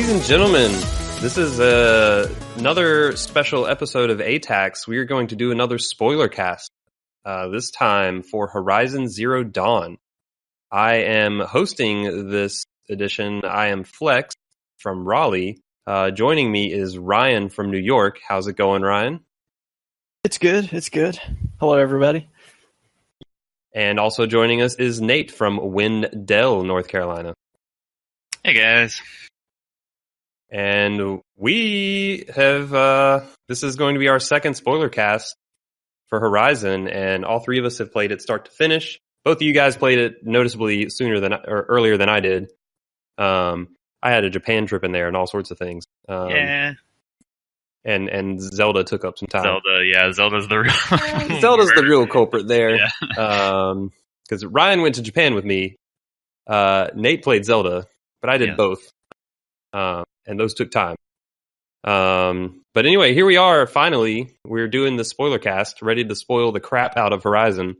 Ladies and gentlemen, this is another special episode of ATACS. We are going to do another spoiler cast, this time for Horizon Zero Dawn. I am hosting this edition. I am Flex from Raleigh. Joining me is Ryan from New York. How's it going, Ryan? It's good. It's good. Hello, everybody. And also joining us is Nate from Wendell, North Carolina. Hey, guys. And we have, this is going to be our second spoiler cast for Horizon, and all three of us have played it start to finish. Both of you guys played it noticeably earlier than I did. I had a Japan trip in there and all sorts of things. Yeah. And Zelda took up some time. Zelda's the real Zelda's the real culprit there. Yeah. Because Ryan went to Japan with me. Nate played Zelda, but I did both. And those took time. But anyway, here we are. Finally, we're doing the spoiler cast, ready to spoil the crap out of Horizon.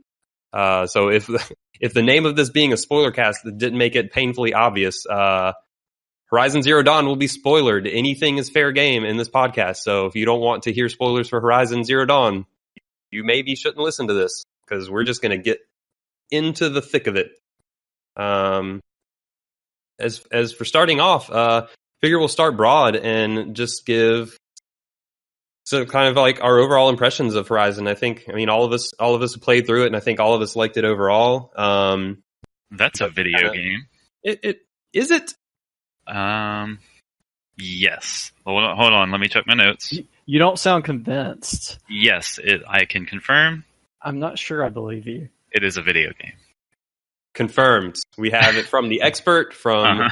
So if the name of this being a spoiler cast didn't make it painfully obvious, Horizon Zero Dawn will be spoilered. Anything is fair game in this podcast. So if you don't want to hear spoilers for Horizon Zero Dawn, you maybe shouldn't listen to this, because we're just going to get into the thick of it. As for starting off, figure we'll start broad and just give kind of like our overall impressions of Horizon. I mean, all of us have played through it, and I think all of us liked it overall. That's a video game. It is it? Yes. Hold on. Let me check my notes. You don't sound convinced. Yes, I can confirm. I'm not sure I believe you. It is a video game. Confirmed. We have it from the expert, from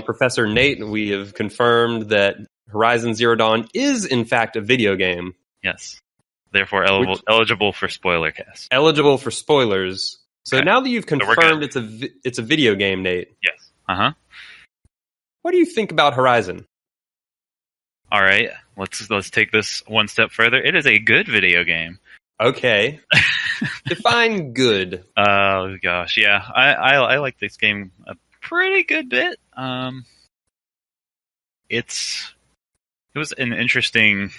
Professor Nate. We have confirmed that Horizon Zero Dawn is, in fact, a video game. Yes. Therefore, eligible for spoiler cast. Eligible for spoilers. So Okay. Now that you've confirmed it's a video game, Nate. Yes. Uh-huh. What do you think about Horizon? All right. Let's take this one step further. It is a good video game. Okay. Define good. Oh gosh, yeah. I like this game a pretty good bit. It was an interesting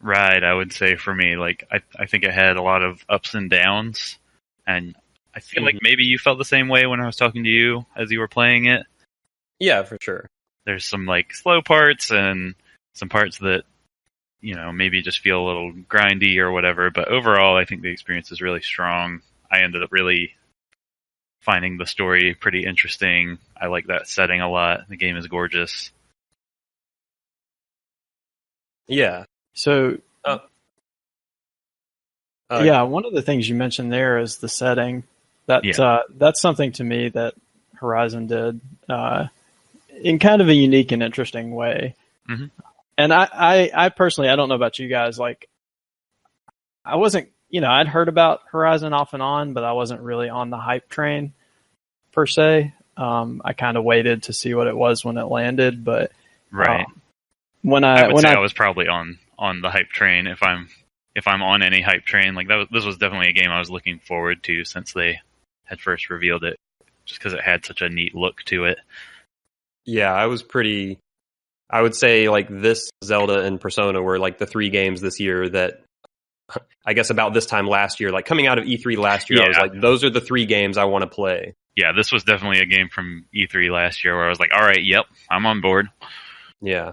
ride, I would say, for me. Like I think it had a lot of ups and downs, and I feel like maybe you felt the same way when I was talking to you as you were playing it. Yeah, for sure. There's some like slow parts and some parts that, you know, maybe just feel a little grindy or whatever, but overall I think the experience is really strong. I ended up really finding the story pretty interesting. I like that setting a lot. The game is gorgeous. Yeah. So, one of the things you mentioned there is the setting. That's something to me that Horizon did in kind of a unique and interesting way. Mm-hmm. And I personally, I don't know about you guys, like, I wasn't, I'd heard about Horizon off and on, but I wasn't really on the hype train per se. I kind of waited to see what it was when it landed, but right. I was probably on the hype train if I'm on any hype train. Like this was definitely a game I was looking forward to since they had first revealed it, just because it had such a neat look to it. Yeah, I would say like this, Zelda, and Persona were like the three games this year that, I guess about this time last year, like coming out of E3 last year, yeah. I was like, those are the three games I want to play. Yeah, this was definitely a game from E3 last year where I was like, all right, yep, I'm on board. Yeah.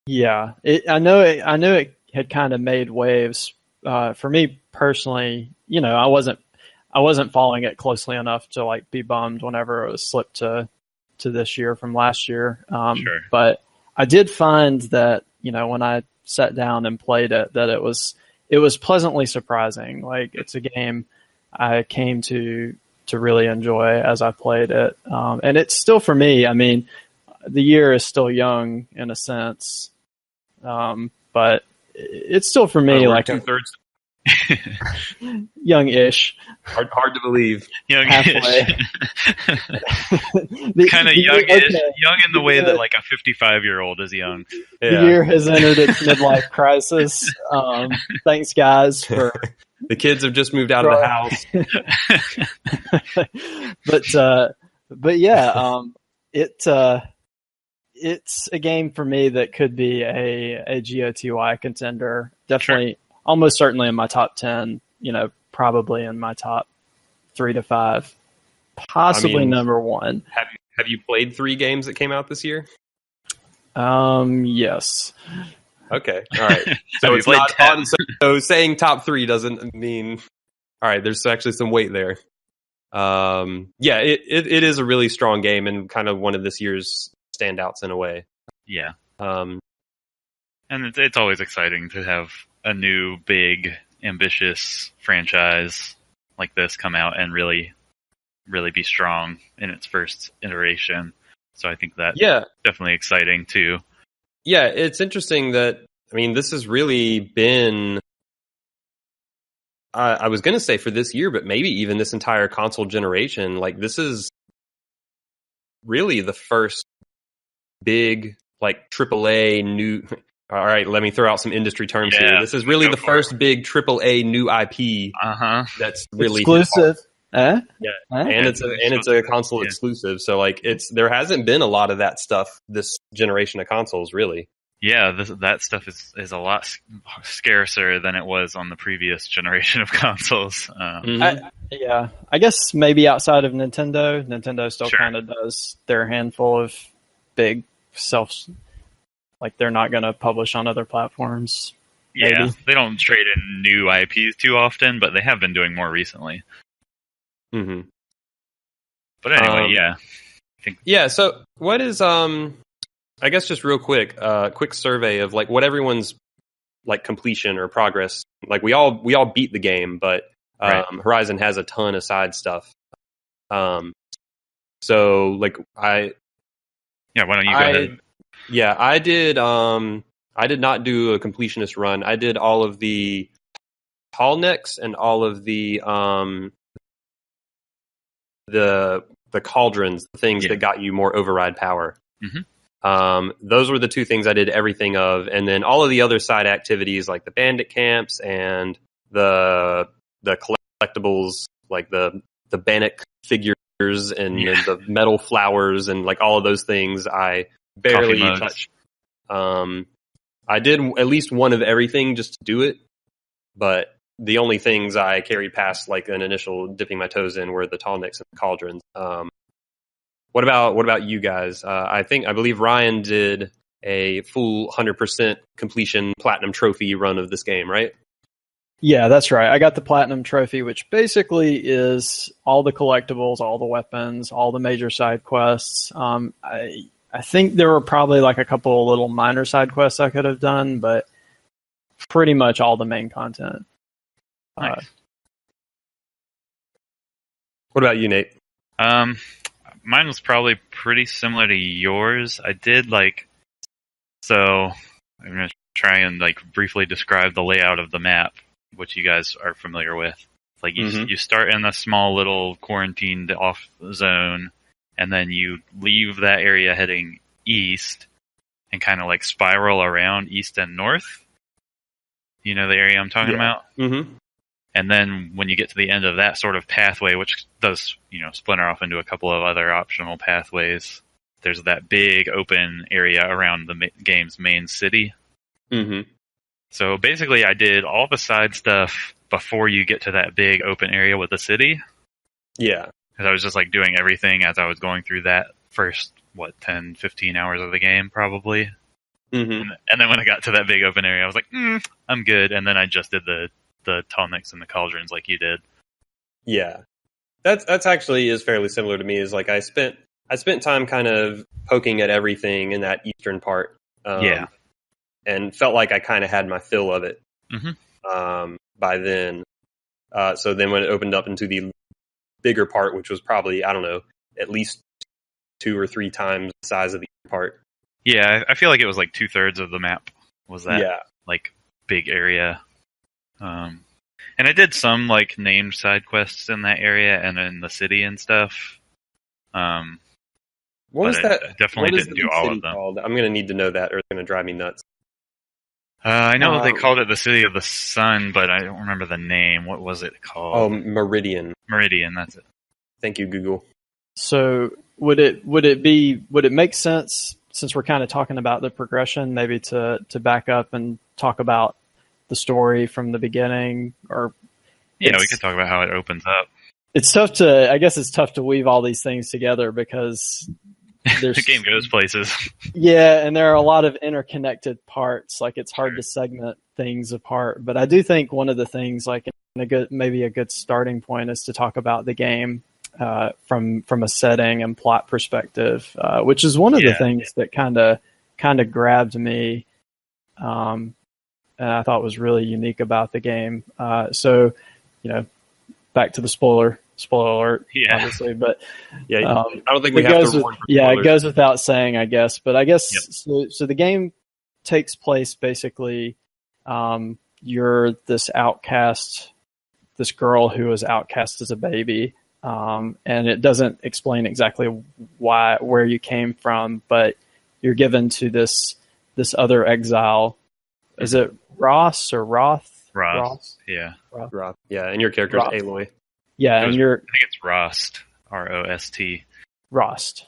Yeah, I know it had kind of made waves. For me personally, I wasn't following it closely enough to like be bummed whenever it was slipped to this year from last year. Sure. But I did find that, when I sat down and played it, that it was pleasantly surprising. Like, it's a game I came to really enjoy as I played it. And it's still, for me, I mean, the year is still young in a sense. But it's still, for me, like 2/3 young-ish. Hard to believe. Young-ish. Kind of young-ish. Okay. Young in the way that like a 55-year-old is young. Yeah. The year has entered its midlife crisis. Thanks, guys, for... The kids have just moved out of the house. But yeah, it's a game for me that could be a GOTY contender. Definitely, almost certainly in my top 10. Probably in my top 3 to 5, possibly number 1. Have you played 3 games that came out this year? Yes. Okay, all right. So it's not on. So saying top 3 doesn't mean. All right, there's actually some weight there. Yeah, it is a really strong game and kind of one of this year's standouts in a way. Yeah. And it's always exciting to have a new, big, ambitious franchise like this come out and really, really be strong in its first iteration. So I think that's definitely exciting too. Yeah, it's interesting that, this has really been, I was going to say for this year, but maybe even this entire console generation, like this is really the first big, like AAA new, all right, let me throw out some industry terms here. This is really the first big AAA new IP that's really exclusive. And it's a console exclusive. So like there hasn't been a lot of that stuff this generation of consoles, really. Yeah, that stuff is a lot scarcer than it was on the previous generation of consoles. I guess maybe outside of Nintendo still kind of does their handful of big like they're not going to publish on other platforms. Yeah, maybe. They don't trade in new IPs too often, but they have been doing more recently. Mm-hmm. But anyway, so what is I guess just real quick survey of like what everyone's like completion or progress. Like we all beat the game, but Horizon has a ton of side stuff. So like why don't you go ahead? Yeah, I did not do a completionist run. I did all of the tall necks and all of the cauldrons, the things that got you more override power. Mm-hmm. Those were the 2 things I did everything of, and then all of the other side activities like the bandit camps and the collectibles, like the Bannock figures and the metal flowers and like all of those things, I barely touched. I did at least one of everything just to do it, but the only things I carried past like an initial dipping my toes in were the tall necks and the cauldrons. What about you guys? I believe Ryan did a full 100% completion platinum trophy run of this game, right? Yeah, that's right. I got the platinum trophy, which basically is all the collectibles, all the weapons, all the major side quests. I think there were probably like a couple of little minor side quests I could have done, but pretty much all the main content. Nice. What about you, Nate? Mine was probably pretty similar to yours. I did so I'm going to try and briefly describe the layout of the map, which you guys are familiar with. Like you start in a small little quarantined off zone, and then you leave that area heading east and kind of spiral around east and north. You know the area I'm talking about? Mm-hmm. And then when you get to the end of that sort of pathway, which does, splinter off into a couple of other optional pathways, there's that big open area around the game's main city. Mm-hmm. So basically I did all the side stuff before you get to that big open area with the city. Yeah. Because I was just doing everything as I was going through that first, 10, 15 hours of the game probably. Mm-hmm. And then when I got to that big open area, I was like, I'm good. And then I just did the tall necks and the cauldrons like you did. Yeah. That's actually is fairly similar to me. Is I spent time kind of poking at everything in that eastern part. And felt like I kind of had my fill of it. Mm-hmm. By then. So then when it opened up into the bigger part, which was probably, I don't know, at least 2 or 3 times the size of the part. Yeah, I feel like it was 2/3 of the map was that big area. And I did some named side quests in that area and in the city and stuff. What was that? I definitely didn't do all of them. Called? I'm going to need to know that, or it's going to drive me nuts. I know they called it the City of the Sun, but I don't remember the name. What was it called? Oh, Meridian. Meridian, that's it. Thank you, Google. So would it make sense since we're kind of talking about the progression, maybe to back up and talk about the story from the beginning, or we could talk about how it opens up. It's tough to, I guess it's tough to weave all these things together because the game goes places. Yeah, and there are a lot of interconnected parts. Like it's hard to segment things apart. But I do think one of the things, like maybe a good starting point, is to talk about the game from a setting and plot perspective, which is one of the things that kind of grabbed me, and I thought was really unique about the game. So, back to the spoiler alert, obviously, but I don't think we have to warn for spoilers. It goes without saying, I guess. But I guess so the game takes place basically. You're this outcast, this girl who was outcast as a baby, and it doesn't explain exactly where you came from, but you're given to this other exile. Is it Ross or Roth? Ross. Yeah. Roth. Yeah, and your character is Aloy. Yeah, I think it's Rost. Rost. Rost.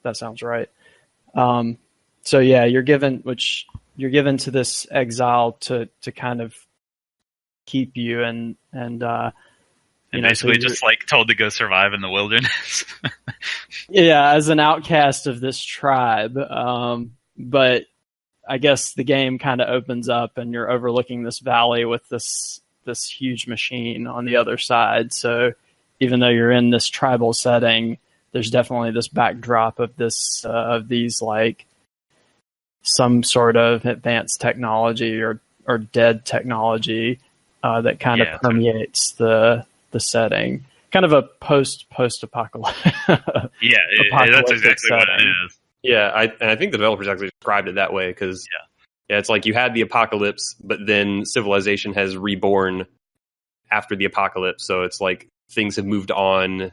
That sounds right. So yeah, you're given to this exile to kind of keep you and basically just like told to go survive in the wilderness. Yeah, as an outcast of this tribe. But I guess the game kind of opens up and you're overlooking this valley with this huge machine on the other side. So even though you're in this tribal setting, there's definitely this backdrop of these like some sort of advanced technology or dead technology that kind of permeates the setting. Kind of a post-apocalyptic. That's exactly what it is. Yeah, I think the developers actually described it that way because it's like you had the apocalypse, but then civilization has reborn after the apocalypse. So it's like things have moved on.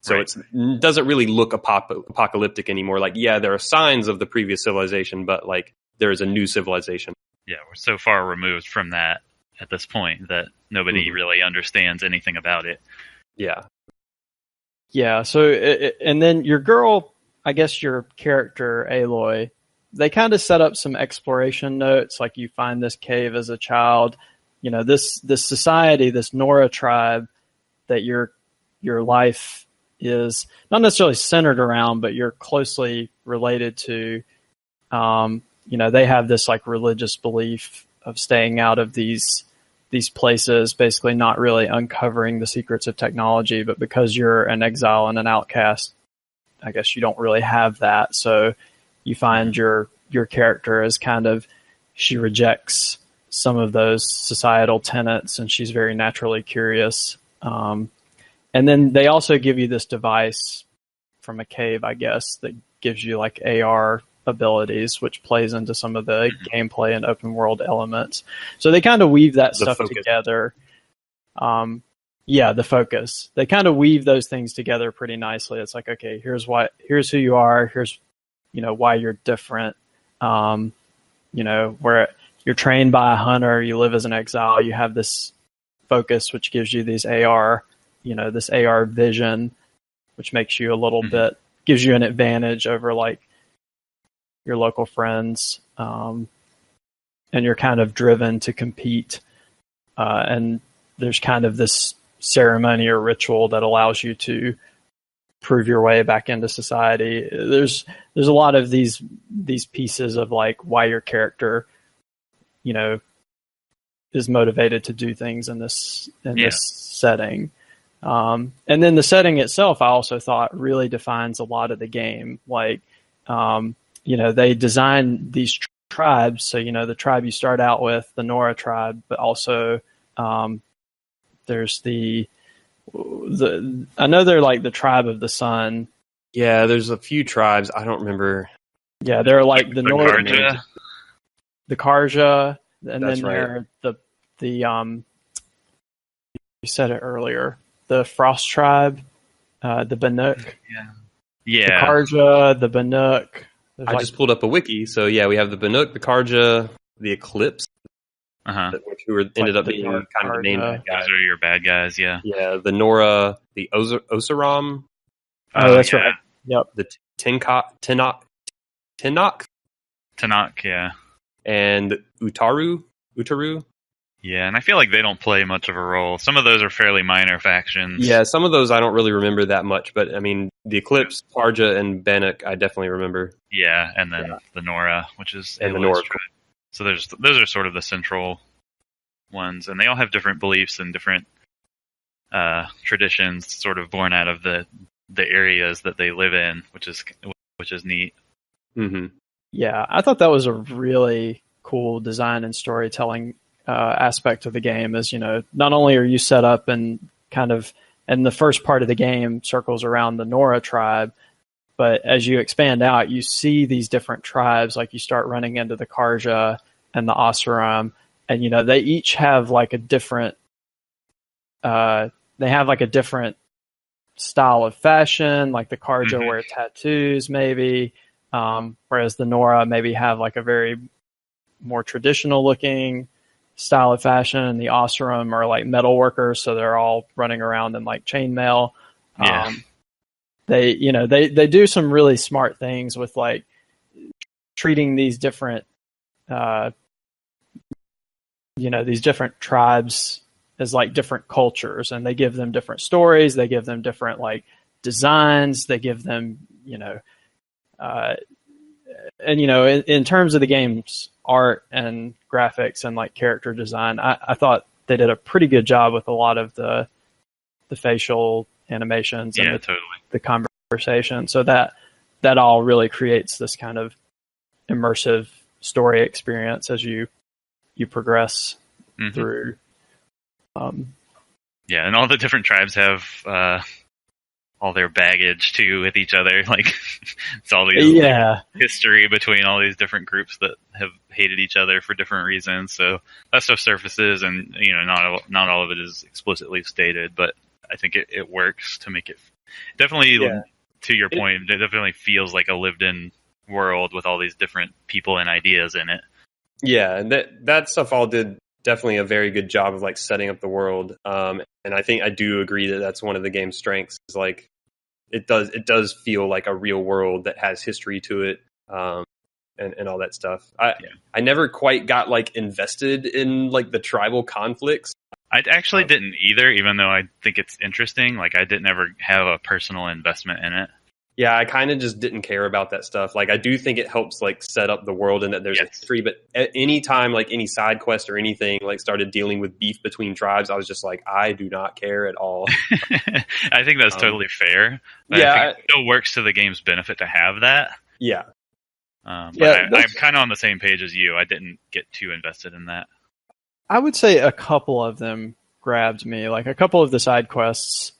So it doesn't really look apocalyptic anymore. Like, there are signs of the previous civilization, but like there is a new civilization. Yeah, we're so far removed from that at this point that nobody really understands anything about it. Yeah. Yeah. So, and then your girl, I guess your character, Aloy, they kind of set up some exploration notes. Like you find this cave as a child, this society, this Nora tribe that your life is not necessarily centered around, but you're closely related to. They have this like religious belief of staying out of these places, basically not really uncovering the secrets of technology, but because you're an exile and an outcast, I guess you don't really have that. So you find your character is kind of, she rejects some of those societal tenets and she's very naturally curious. And then they also give you this device from a cave, I guess, that gives you like AR abilities, which plays into some of the gameplay and open world elements. So they kind of weave that stuff together. The focus. They kind of weave those things together pretty nicely. It's like, okay, here's who you are. Here's, why you're different. Where you're trained by a hunter, you live as an exile, you have this focus, which gives you these AR, this AR vision, which makes you a little bit, gives you an advantage over like your local friends. And you're kind of driven to compete. And there's kind of this ceremony or ritual that allows you to prove your way back into society. There's a lot of these pieces of like why your character, is motivated to do things in this setting. And then the setting itself, I also thought really defines a lot of the game. Like, they design these tribes. So, the tribe you start out with, the Nora tribe, but also, there's I know they're like the tribe of the sun. Yeah, there's a few tribes. I don't remember. Yeah, they're like the Nora, the Karja, and That's then they're the you said it earlier, the Frost tribe, the Banuk. Yeah. The Karja, the Banuk. I just pulled up a wiki. So yeah, we have the Banuk, the Karja, the Eclipse, who ended up being kind of the main bad guys. Those are your bad guys, yeah. Yeah, the Nora, the Oseram. Oh, that's right. Yep. The Tenok. Tenok, yeah. and Utaru. Yeah, and I feel like they don't play much of a role. Some of those are fairly minor factions. Yeah, some of those I don't really remember that much, but I mean, the Eclipse, Tarja, and Bannock I definitely remember. Yeah, and then the Nora, which is and the Nora. So those are sort of the central ones, and they all have different beliefs and different traditions, sort of born out of the areas that they live in, which is neat. Mm-hmm. Yeah, I thought that was a really cool design and storytelling aspect of the game. Is, you know, not only are you set up and kind of, and the first part of the game circles around the Nora tribe, but as you expand out, you see these different tribes. Like you start running into the Karja and the Asuram, and you know they each have like a different. They have like a different style of fashion. Like the Karja wear tattoos, maybe, whereas the Nora maybe have like a very more traditional looking style of fashion, and the Asuram are like metal workers, so they're all running around in like chainmail. Yeah. They do some really smart things with like treating these different, these different tribes as like different cultures, and they give them different stories. They give them different like designs. They give them, in terms of the game's art and graphics and like character design, I thought they did a pretty good job with a lot of the facial animations and the conversation. So that all really creates this kind of immersive story experience as you progress through. Yeah, and all the different tribes have all their baggage too with each other. Like it's all these history between all these different groups that have hated each other for different reasons. So that stuff surfaces, and not all of it is explicitly stated, but I think it works to make it definitely. Yeah. To your point, it definitely feels like a lived-in world with all these different people and ideas in it. Yeah, and that stuff all did definitely a very good job of like setting up the world. And I think I do agree that that's one of the game's strengths. Is like it does feel like a real world that has history to it, and all that stuff. I never quite got like invested in like the tribal conflicts. I actually didn't either, even though I think it's interesting. Like I didn't ever have a personal investment in it. Yeah, I kind of just didn't care about that stuff. Like, I do think it helps, like, set up the world and that there's a history. But at any time, like, any side quest or anything, like, started dealing with beef between tribes, I was just like, I do not care at all. I think that's totally fair. But I think it still works to the game's benefit to have that. Yeah. I'm kind of on the same page as you. I didn't get too invested in that. I would say a couple of them grabbed me. Like, a couple of the side quests,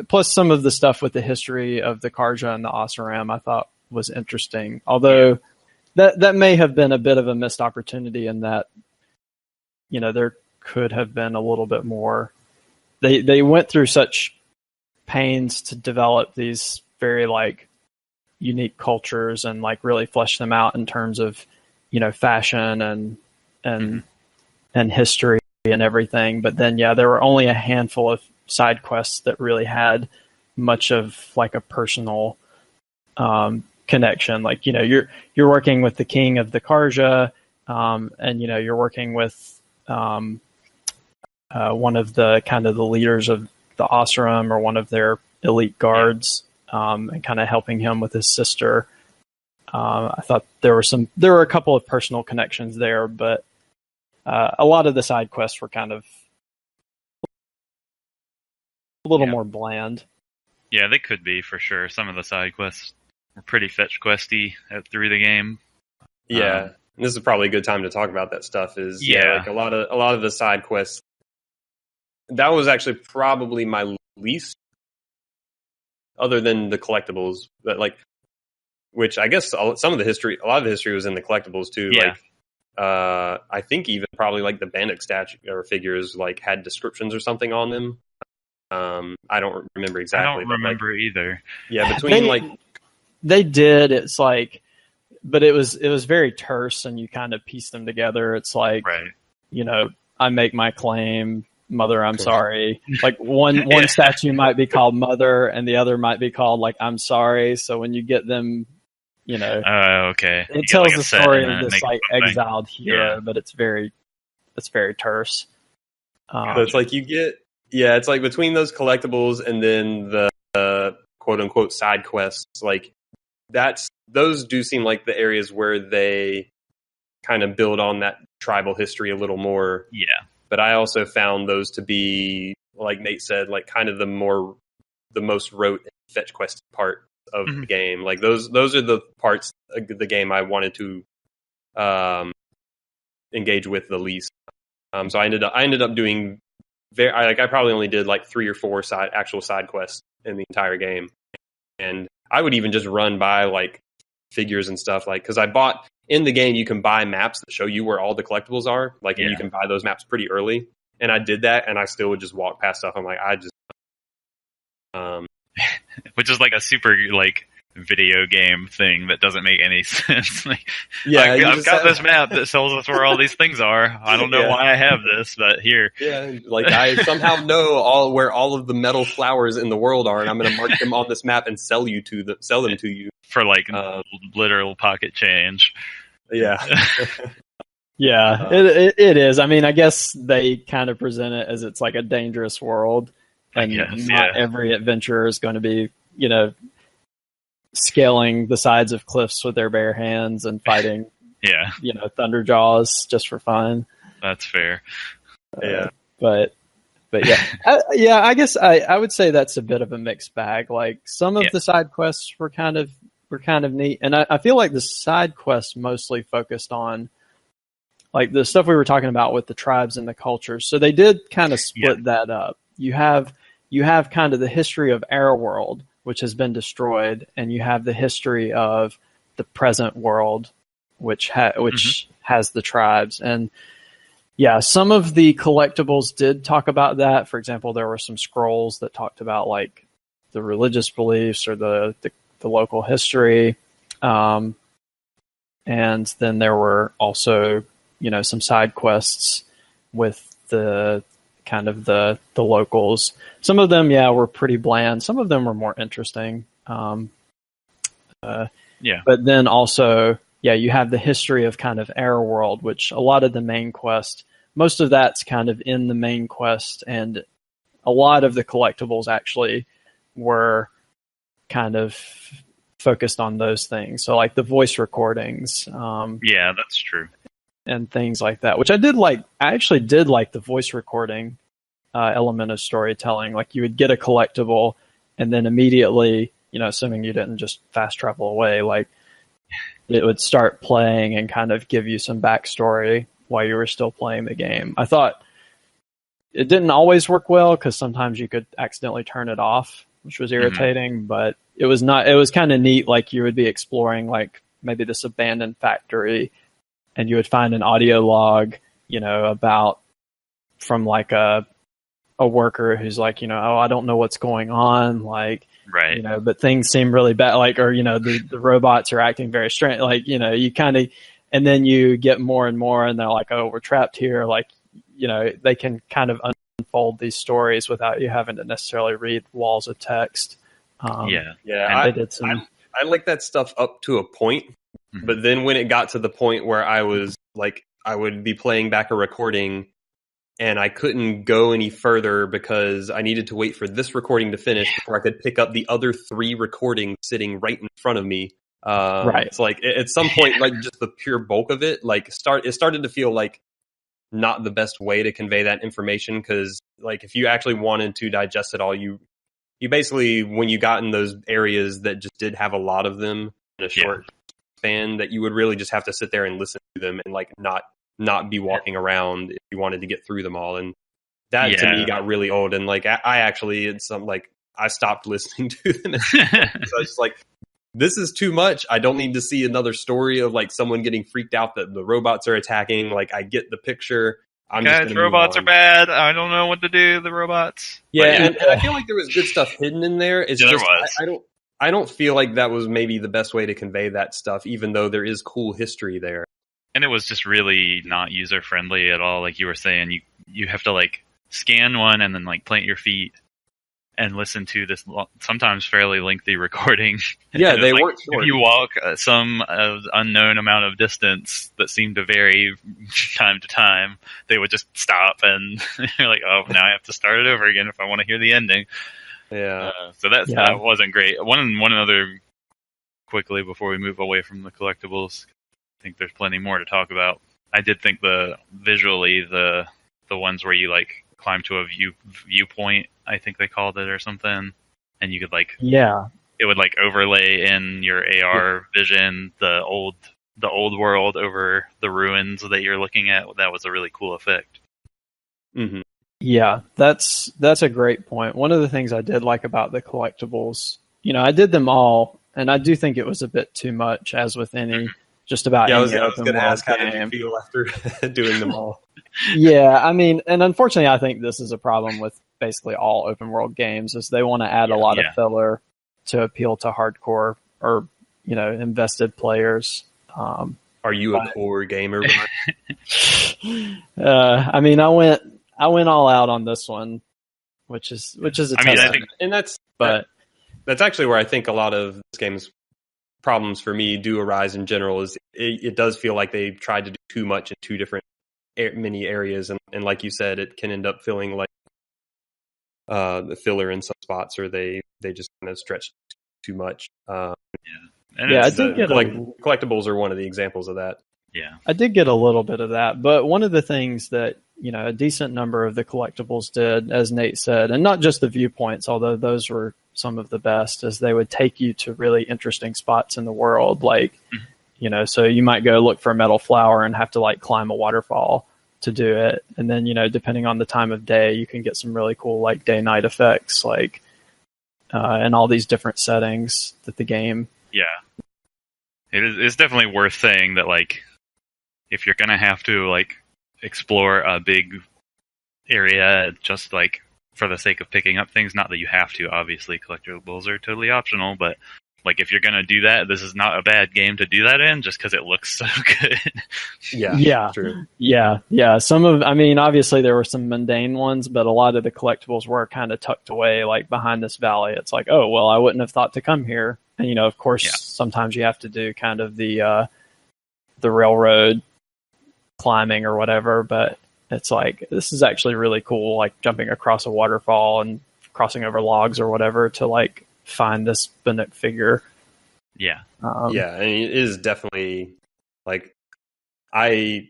plus some of the stuff with the history of the Karja and the Asuram I thought was interesting. Although that may have been a bit of a missed opportunity in that, there could have been a little bit more. They went through such pains to develop these very like unique cultures and like really flesh them out in terms of, fashion and history and everything. But then, there were only a handful of side quests that really had much of like a personal connection. Like, you're working with the king of the Karja, and you're working with one of the kind of the leaders of the Asuram or one of their elite guards, and kind of helping him with his sister. I thought there were a couple of personal connections there, but a lot of the side quests were kind of a little more bland. Yeah, they could be for sure. Some of the side quests were pretty fetch questy through the game. Yeah, this is probably a good time to talk about that stuff. Like a lot of the side quests. That was actually probably my least, other than the collectibles. But like, which I guess a lot of the history was in the collectibles too. Yeah. Like, I think even probably like the Bannock statue or figures like had descriptions or something on them. I don't remember exactly. I don't remember either. Yeah, between they did. It's like, but it was very terse, and you kind of piece them together. It's like, I make my claim, Mother, I'm sorry. Like one statue might be called Mother, and the other might be called like I'm sorry. So when you get them You know, okay. it tells the story of this like exiled hero, but it's very terse. So it's like it's like between those collectibles and then the quote unquote side quests, like those do seem like the areas where they kind of build on that tribal history a little more. Yeah. But I also found those to be, like Nate said, like kind of the most rote and fetch quest part of the game. Like those are the parts of the game I wanted to engage with the least. So I ended up doing I probably only did like 3 or 4 actual side quests in the entire game, and I would even just run by like figures and stuff, like because I bought in the game you can buy maps that show you where all the collectibles are, like and you can buy those maps pretty early, and I did that, and I still would just walk past stuff. I'm like, which is like a super like video game thing that doesn't make any sense. Like, I've got this map that tells us where all these things are. I don't know why I have this, but here. Yeah, like I somehow know where all of the metal flowers in the world are, and I'm going to mark them on this map and sell them to you for like literal pocket change. Yeah. Yeah, it is. I mean, I guess they kind of present it as it's like a dangerous world, and not every adventurer is going to be, you know, scaling the sides of cliffs with their bare hands and fighting, you know, thunderjaws just for fun. That's fair. But yeah, I guess I would say that's a bit of a mixed bag. Like some of the side quests were kind of neat, and I feel like the side quests mostly focused on like the stuff we were talking about with the tribes and the cultures. So they did kind of split that up. You have kind of the history of our world, which has been destroyed, and you have the history of the present world, which has the tribes. And some of the collectibles did talk about that. For example, there were some scrolls that talked about like the religious beliefs or the local history. And then there were also, you know, some side quests with the kind of the locals. Some of them, were pretty bland. Some of them were more interesting. But then also, you have the history of kind of our world, which a lot of the main quest, most of that's kind of in the main quest, and a lot of the collectibles actually were kind of focused on those things. So like the voice recordings. That's true. And things like that, which I did like. I actually did like the voice recording element of storytelling. Like you would get a collectible, and then immediately, you know, assuming you didn't just fast travel away, like it would start playing and kind of give you some backstory while you were still playing the game. I thought it didn't always work well because sometimes you could accidentally turn it off, which was irritating, but it was kind of neat. Like you would be exploring like maybe this abandoned factory, and you would find an audio log, you know, about from like a worker who's like, you know, oh, I don't know what's going on. Like, right. You know, but things seem really bad. Like, or, you know, the robots are acting very strange. Like, you know, you kind of, and then you get more and more and they're like, oh, we're trapped here. Like, you know, they can kind of unfold these stories without you having to necessarily read walls of text. And they did some. I like that stuff up to a point. But then when it got to the point where I was like, I would be playing back a recording and I couldn't go any further because I needed to wait for this recording to finish before I could pick up the other 3 recordings sitting right in front of me. Right. It's like at some point, like just the pure bulk of it, like it started to feel like not the best way to convey that information. Cause like if you actually wanted to digest it all, you basically, when you got in those areas that just did have a lot of them in a short span, that you would really just have to sit there and listen to them and like not be walking around if you wanted to get through them all. And that to me got really old. And like I actually, it's some like I stopped listening to them. So I was just like, this is too much. I don't need to see another story of like someone getting freaked out that the robots are attacking. Like I get the picture. Guys, robots are bad. I don't know what to do. The robots. And I feel like there was good stuff hidden in there. It's just I don't feel like that was maybe the best way to convey that stuff, even though there is cool history there. And it was just really not user friendly at all. Like you were saying, you have to like scan one and then like plant your feet and listen to this sometimes fairly lengthy recording. Yeah, they weren't short. If you walk some unknown amount of distance that seemed to vary time to time, they would just stop, and you're like, oh, now I have to start it over again if I want to hear the ending. Yeah. So that wasn't great. One other quickly before we move away from the collectibles. I think there's plenty more to talk about. I did think visually the ones where you like climb to a viewpoint, I think they called it or something, and you could it would like overlay in your AR vision the old world over the ruins that you're looking at. That was a really cool effect. Mm-hmm. Yeah, that's a great point. One of the things I did like about the collectibles, I did them all, and I do think it was a bit too much, as with any just about any open world game. I was going to ask, how did you feel after doing them all? Yeah, I mean, and unfortunately, I think this is a problem with basically all open world games, is they want to add a lot of filler to appeal to hardcore or invested players. Are you a core gamer? I mean, I went all out on this one, which is a testament. I think, and that's actually where I think a lot of this game's problems for me do arise in general. Is it does feel like they tried to do too much in two different mini areas, and like you said, it can end up feeling like the filler in some spots, or they just kind of stretch too much. I did get collectibles are one of the examples of that. Yeah, I did get a little bit of that, but one of the things that a decent number of the collectibles did, as Nate said, and not just the viewpoints, although those were some of the best, is they would take you to really interesting spots in the world, like so you might go look for a metal flower and have to like climb a waterfall to do it, and then depending on the time of day, you can get some really cool like day-night effects, like and all these different settings that the game. Yeah, it's definitely worth saying that like if you're gonna have to like explore a big area just like for the sake of picking up things, not that you have to, obviously collectibles are totally optional, but like if you're gonna do that, this is not a bad game to do that in, just because it looks so good. Yeah, true. Yeah. Obviously there were some mundane ones, but a lot of the collectibles were kind of tucked away, like behind this valley. It's like, oh well, I wouldn't have thought to come here. And of course, sometimes you have to do kind of the railroad climbing or whatever, but it's like, this is actually really cool, like jumping across a waterfall and crossing over logs or whatever to like find this Bannock figure. Yeah. And it is definitely like, I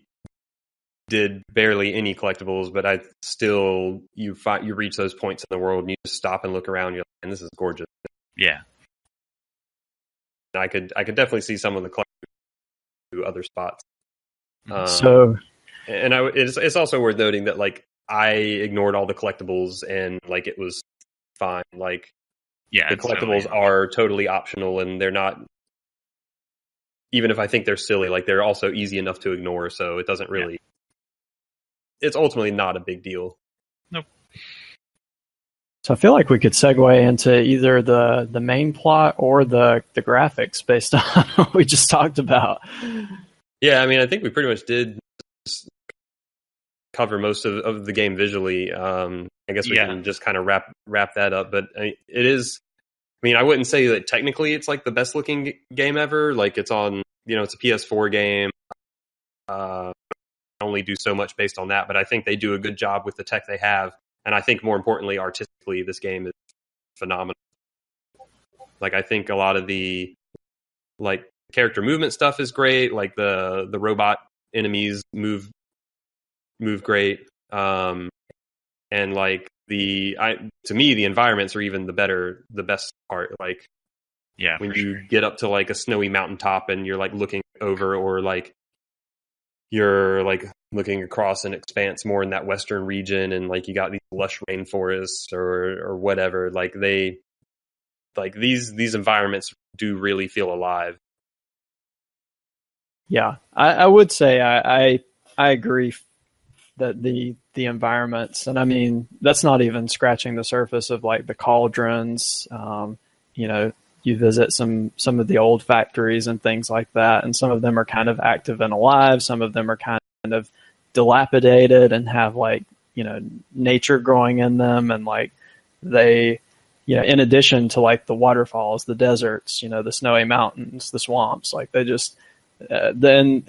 did barely any collectibles, but I still, you reach those points in the world and you just stop and look around, you're like, and this is gorgeous. Yeah. I could definitely see some of the collectibles to other spots. It's also worth noting that like I ignored all the collectibles and like it was fine. Like the collectibles are totally optional, and they're not, even if I think they're silly, like they're also easy enough to ignore. So it doesn't really. It's ultimately not a big deal. Nope. So I feel like we could segue into either the main plot or the graphics based on what we just talked about. Yeah, I mean, I think we pretty much did cover most of the game visually. I guess we can just kind of wrap that up. But it is, I mean, I wouldn't say that technically it's like the best looking game ever. Like it's on, it's a PS4 game. Only do so much based on that, but I think they do a good job with the tech they have. And I think more importantly, artistically, this game is phenomenal. Like I think a lot of the like character movement stuff is great. Like the robot enemies move great. And like to me, the environments are even the best part. Like when you get up to like a snowy mountaintop and you're like looking over, or like you're like looking across an expanse more in that western region, and like you got these lush rainforests or whatever. Like these environments do really feel alive. Yeah, I would say I agree that the environments, and I mean that's not even scratching the surface of like the cauldrons. You visit some of the old factories and things like that, and some of them are kind of active and alive. Some of them are kind of dilapidated and have like nature growing in them, and like they in addition to like the waterfalls, the deserts, the snowy mountains, the swamps, like they just then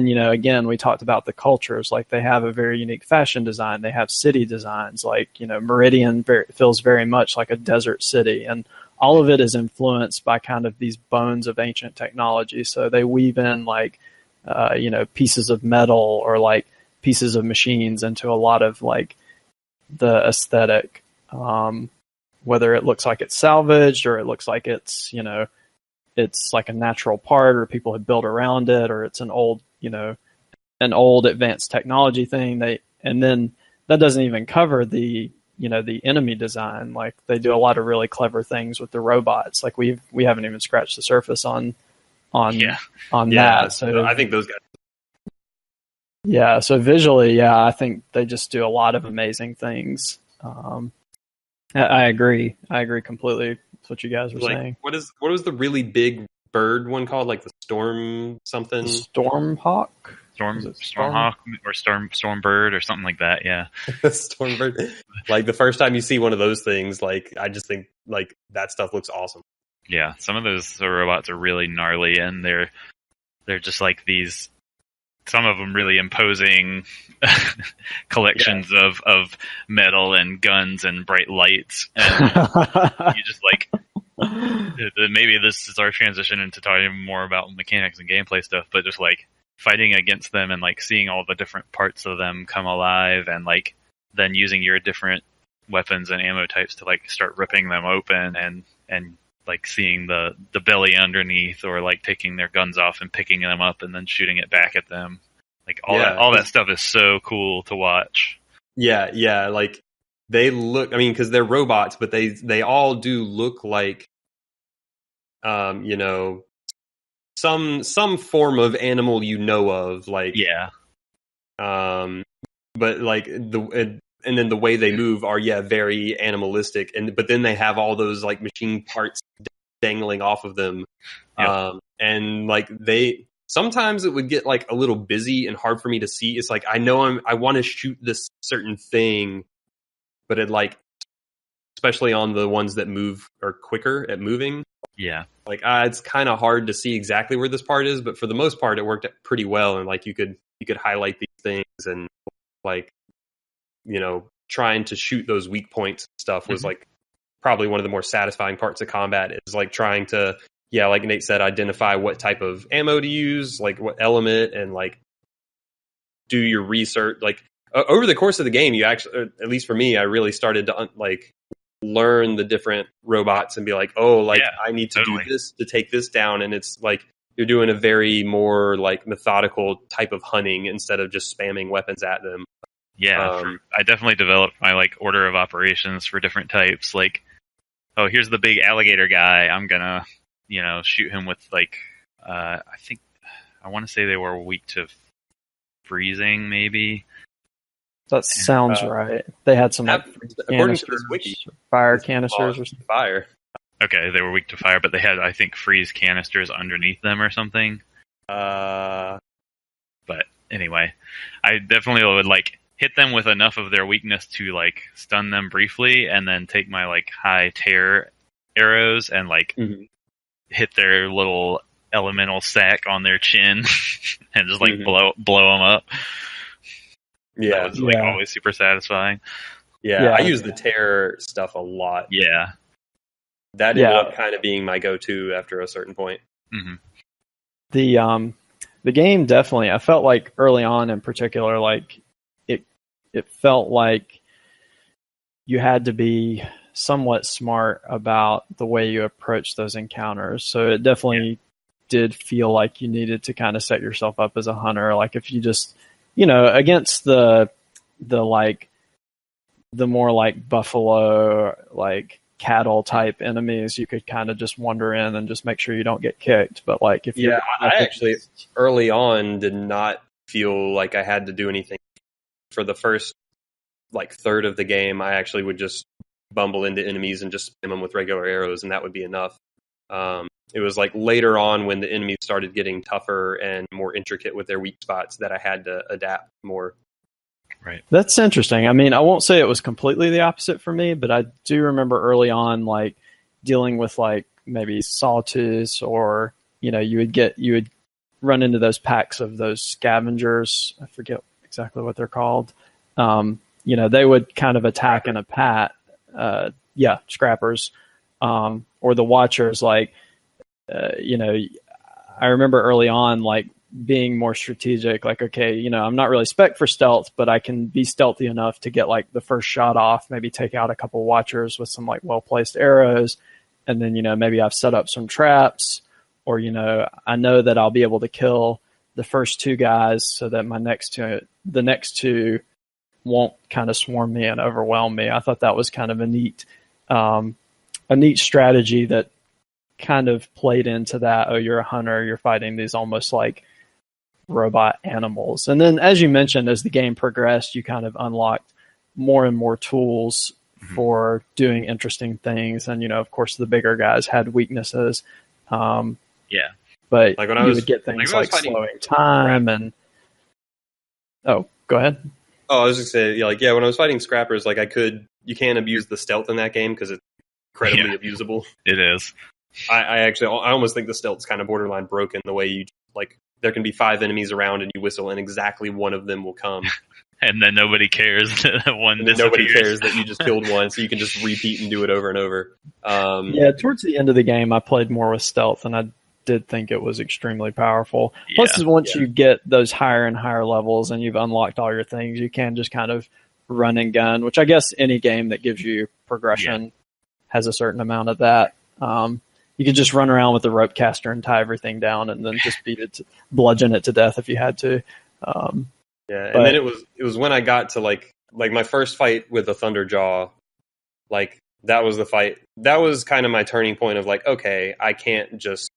again, we talked about the cultures. Like they have a very unique fashion design. They have city designs. Like Meridian feels very much like a desert city, and all of it is influenced by kind of these bones of ancient technology. So they weave in like pieces of metal or like pieces of machines into a lot of like the aesthetic. Whether it looks like it's salvaged or it looks like it's it's like a natural part or people have built around it, or it's an old advanced technology thing. And then that doesn't even cover the the enemy design. Like they do a lot of really clever things with the robots. Like we haven't even scratched the surface on that. So I think those guys. Yeah. So visually, I think they just do a lot of amazing things. I agree. I agree completely with what you guys were saying. What was the really big bird one called? Like the storm something? The Stormhawk? Stormhawk or Stormbird or something like that, yeah. Stormbird. Like the first time you see one of those things, like I just think like that stuff looks awesome. Yeah, some of those robots are really gnarly, and they're just like these, some of them really imposing collections of metal and guns and bright lights. And you just like, maybe this is our transition into talking more about mechanics and gameplay stuff, but just like fighting against them and like seeing all the different parts of them come alive, and like then using your different weapons and ammo types to like start ripping them open and like seeing the belly underneath, or like taking their guns off and picking them up and then shooting it back at them. Like all that stuff is so cool to watch. Yeah. Like they look, I mean, because they're robots, but they all do look like, some form of animal of, like but like and then the way they move are very animalistic, but then they have all those like machine parts dangling off of them, and like sometimes it would get like a little busy and hard for me to see. It's like I want to shoot this certain thing, but it like, especially on the ones that move or quicker at moving. Yeah. Like it's kind of hard to see exactly where this part is, but for the most part, it worked pretty well. And like you could highlight these things, and like, trying to shoot those weak points and stuff was like probably one of the more satisfying parts of combat, is like trying to, like Nate said, identify what type of ammo to use, like what element, and like do your research. Like over the course of the game, you actually, at least for me, I really started to learn the different robots and be like, I need to do this to take this down. And it's like you're doing a very more like methodical type of hunting instead of just spamming weapons at them. I definitely developed my like order of operations for different types. Like, here's the big alligator guy, I'm gonna shoot him with like I think I want to say they were weak to freezing, maybe. That sounds right. They had some according to this wiki, fire canisters or something. Fire. Okay, they were weak to fire, but they had, I think, freeze canisters underneath them or something. But anyway, I definitely would like hit them with enough of their weakness to like stun them briefly, and then take my like high tear arrows and like hit their little elemental sack on their chin and just like blow them up. Yeah, that was like always super satisfying. Yeah, I use the tear stuff a lot. Yeah, that ended up kind of being my go-to after a certain point. The game definitely, I felt like early on in particular, like it felt like you had to be somewhat smart about the way you approach those encounters. So it definitely did feel like you needed to kind of set yourself up as a hunter. Like if you just, against the like the more like buffalo, like cattle type enemies, you could kind of just wander in and just make sure you don't get kicked. But like if I actually early on did not feel like I had to do anything. For the first like third of the game, I actually would just bumble into enemies and just spam them with regular arrows, and that would be enough. It was like later on when the enemies started getting tougher and more intricate with their weak spots that I had to adapt more. Right. That's interesting. I mean, I won't say it was completely the opposite for me, but I do remember early on, like dealing with like maybe sawtooths, or you would run into those packs of those scavengers. I forget exactly what they're called. They would kind of attack in a pat. Scrappers, or the watchers. Like, I remember early on, like being more strategic. Like, okay, I'm not really spec for stealth, but I can be stealthy enough to get like the first shot off. Maybe take out a couple watchers with some like well placed arrows, and then maybe I've set up some traps, or I know that I'll be able to kill the first two guys so that the next two won't kind of swarm me and overwhelm me. I thought that was kind of a neat strategy that kind of played into that. Oh, you're a hunter, you're fighting these almost like robot animals. And then, as you mentioned, as the game progressed, you kind of unlocked more and more tools for doing interesting things. And, of course, the bigger guys had weaknesses. But like when you would get things like slowing time and... Oh, go ahead. Oh, I was just saying, when I was fighting scrappers, like you can abuse the stealth in that game because it's incredibly abusable. It is. I almost think the stealth's kind of borderline broken, the way you, like, there can be 5 enemies around and you whistle and exactly one of them will come. And then nobody cares that one disappears. Nobody cares that you just killed one, so you can just repeat and do it over and over. Towards the end of the game, I played more with stealth, and I did think it was extremely powerful. Plus, once you get those higher and higher levels and you've unlocked all your things, you can just kind of run and gun, which I guess any game that gives you progression has a certain amount of that. You could just run around with the rope caster and tie everything down and then just bludgeon it to death if you had to. And then it was when I got to like my first fight with the Thunderjaw, like that was the fight. That was kind of my turning point of like, okay, I can't just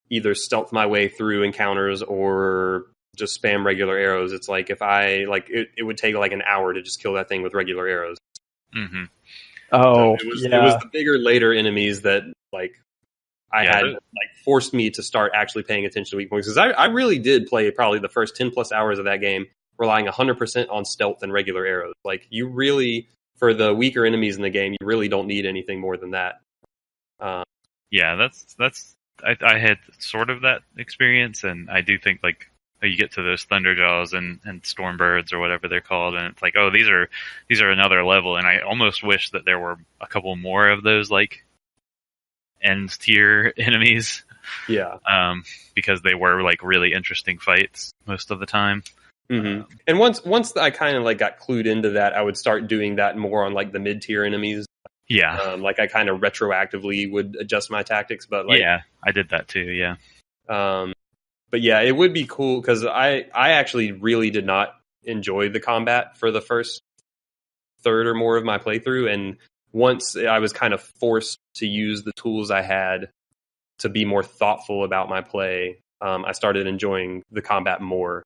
either stealth my way through encounters or just spam regular arrows. It's like if I it would take like an hour to just kill that thing with regular arrows. Mm-hmm. Oh, so it was the bigger later enemies that like I had like forced me to start actually paying attention to weak points, because I really did play probably the first 10 plus hours of that game relying 100% on stealth and regular arrows. Like, you really, for the weaker enemies in the game, you really don't need anything more than that. I had sort of that experience, and I do think like you get to those Thunderjaws and Stormbirds or whatever they're called, and it's like, oh, these are another level, and I almost wish that there were a couple more of those like end tier enemies. Because they were like really interesting fights most of the time. Mm-hmm. And once I kind of like got clued into that, I would start doing that more on like the mid tier enemies. Like I kind of retroactively would adjust my tactics, but like I did that too. But yeah, it would be cool because I actually really did not enjoy the combat for the first third or more of my playthrough, and once I was kind of forced to use the tools I had to be more thoughtful about my play, I started enjoying the combat more.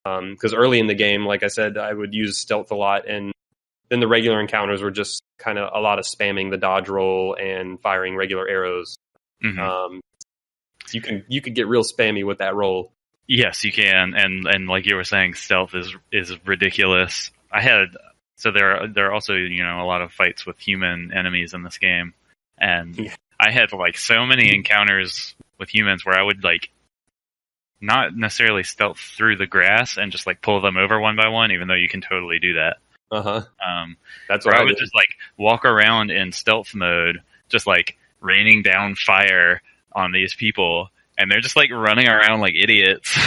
Because early in the game, like I said, I would use stealth a lot, and then the regular encounters were just kind of a lot of spamming the dodge roll and firing regular arrows. Mm-hmm. You could get real spammy with that roll. Yes, you can, and like you were saying, stealth is ridiculous. There are also a lot of fights with human enemies in this game, and I had like so many encounters with humans where I would like not necessarily stealth through the grass and just like pull them over one by one, even though you can totally do that. That's where I would just like walk around in stealth mode, just like raining down fire on these people, and they're just like running around like idiots.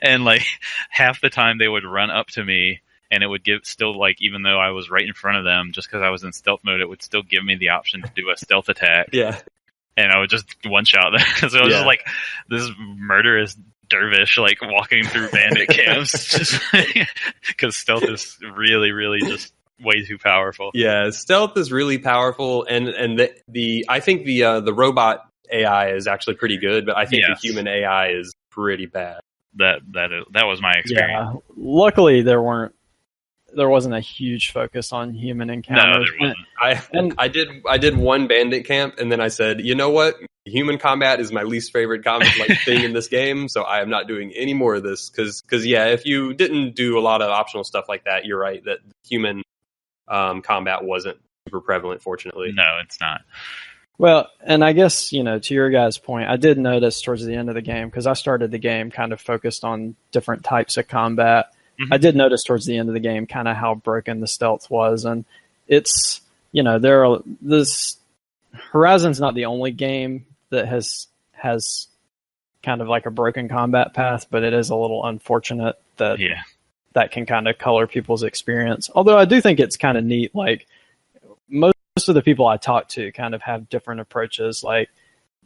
And like half the time they would run up to me, and it would still like, even though I was right in front of them, just because I was in stealth mode, it would still give me the option to do a stealth attack. And I would just one shot them. So I was just like this murderous dervish, like walking through bandit camps, just because stealth is really, really just way too powerful. Yeah, stealth is really powerful, and I think the robot AI is actually pretty good, but I think the human AI is pretty bad. That was my experience. Yeah, luckily there weren't there wasn't a huge focus on human encounters. No, there wasn't. I did one bandit camp, and then I said, you know what? Human combat is my least favorite combat thing in this game, so I am not doing any more of this. Because if you didn't do a lot of optional stuff like that, you're right that human combat wasn't super prevalent. Fortunately, no, it's not. Well, and I guess, to your guys' point, I did notice towards the end of the game, because I started the game kind of focused on different types of combat. Mm-hmm. I did notice towards the end of the game kind of how broken the stealth was. And it's, Horizon's not the only game that has kind of like a broken combat path, but it is a little unfortunate that that can kind of color people's experience. Although I do think it's kind of neat, like, most of the people I talk to kind of have different approaches. Like,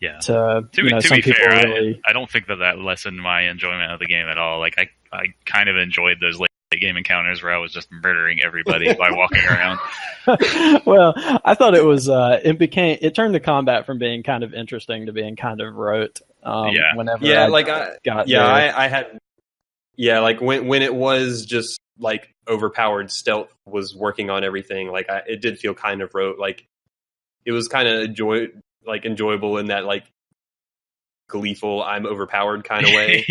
to be fair, really... I don't think that lessened my enjoyment of the game at all. Like, I kind of enjoyed those late game encounters where I was just murdering everybody by walking around. Well, I thought it was it turned the combat from being kind of interesting to being kind of rote. Whenever I had when it was just like overpowered stealth was working on everything, like it did feel kind of rote. Like it was kind of enjoyable in that like gleeful I'm overpowered kind of way.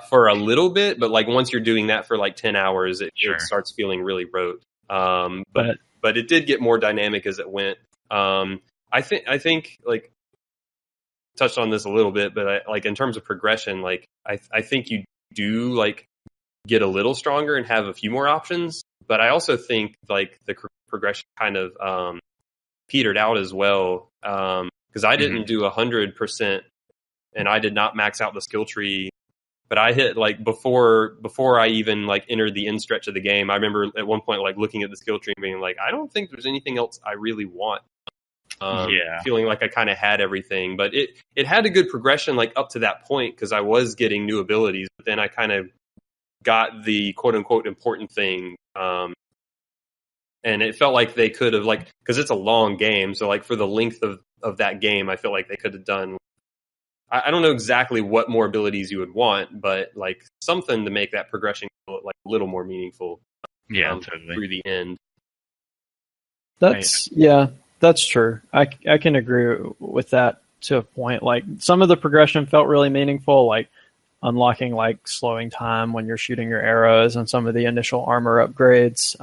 For a little bit, but like once you're doing that for like 10 hours it starts feeling really rote. But it did get more dynamic as it went. I think like touched on this a little bit, but in terms of progression, like I think you do like get a little stronger and have a few more options, but I also think like the progression kind of petered out as well, because I didn't do 100% and I did not max out the skill tree, but I hit like before I even like entered the end stretch of the game. I remember at one point like looking at the skill tree and being like, I don't think there's anything else I really want. Feeling like I kind of had everything, but it had a good progression like up to that point because I was getting new abilities, but then I kind of got the quote unquote important thing, and it felt like they could have like, because it's a long game, so like for the length of that game I feel like they could have done, I don't know exactly what more abilities you would want, but like something to make that progression like a little more meaningful totally. Through the end. That's true. I can agree with that to a point. Like some of the progression felt really meaningful, like unlocking like slowing time when you're shooting your arrows and some of the initial armor upgrades.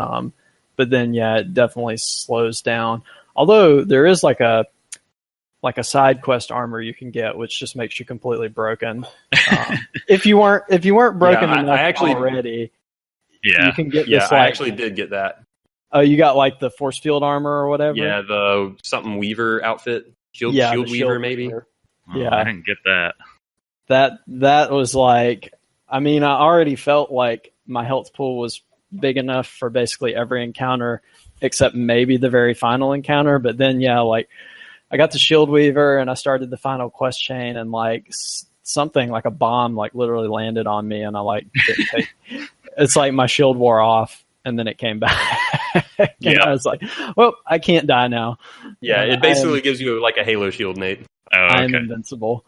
But then it definitely slows down. Although there is like a side quest armor you can get, which just makes you completely broken. If you weren't broken enough already, you can get this. I actually did get that. Oh, you got like the force field armor or whatever? Yeah, the something Weaver outfit. Shield Weaver, maybe? Oh, I didn't get that. That was like, I mean, I already felt like my health pool was big enough for basically every encounter except maybe the very final encounter. But then, like I got the Shield Weaver and I started the final quest chain and like something like a bomb like literally landed on me and I like didn't take it's like my shield wore off. And then it came back. I was like, well, I can't die now. Yeah, it basically gives you like a Halo shield, Nate. Oh, okay. I'm invincible.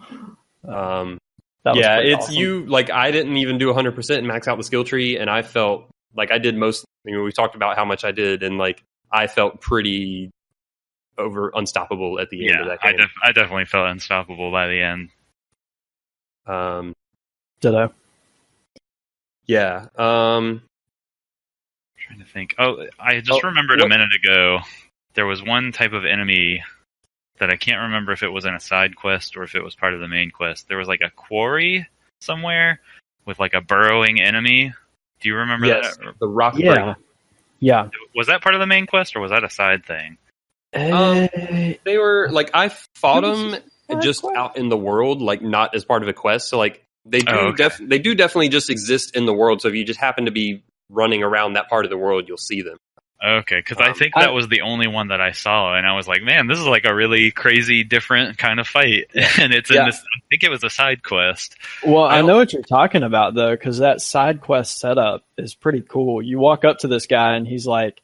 It's awesome. You like I didn't even do 100% and max out the skill tree, and I felt like I did most. We talked about how much I did, and like I felt pretty unstoppable at the end of that game. I definitely felt unstoppable by the end. Ditto. Yeah. Trying to think. Oh, I just remembered a minute ago. There was one type of enemy that I can't remember if it was in a side quest or if it was part of the main quest. There was like a quarry somewhere with like a burrowing enemy. Do you remember that? The rock. Yeah. Was that part of the main quest or was that a side thing? They were like I fought them just out in the world, like not as part of a quest. So like they do they do definitely just exist in the world. So if you just happen to be running around that part of the world, you'll see them. Okay, because I think that was the only one that I saw, and I was like, man, this is like a really crazy, different kind of fight. And it's in this, I think it was a side quest. Well, I know what you're talking about, though, because that side quest setup is pretty cool. You walk up to this guy, and he's like,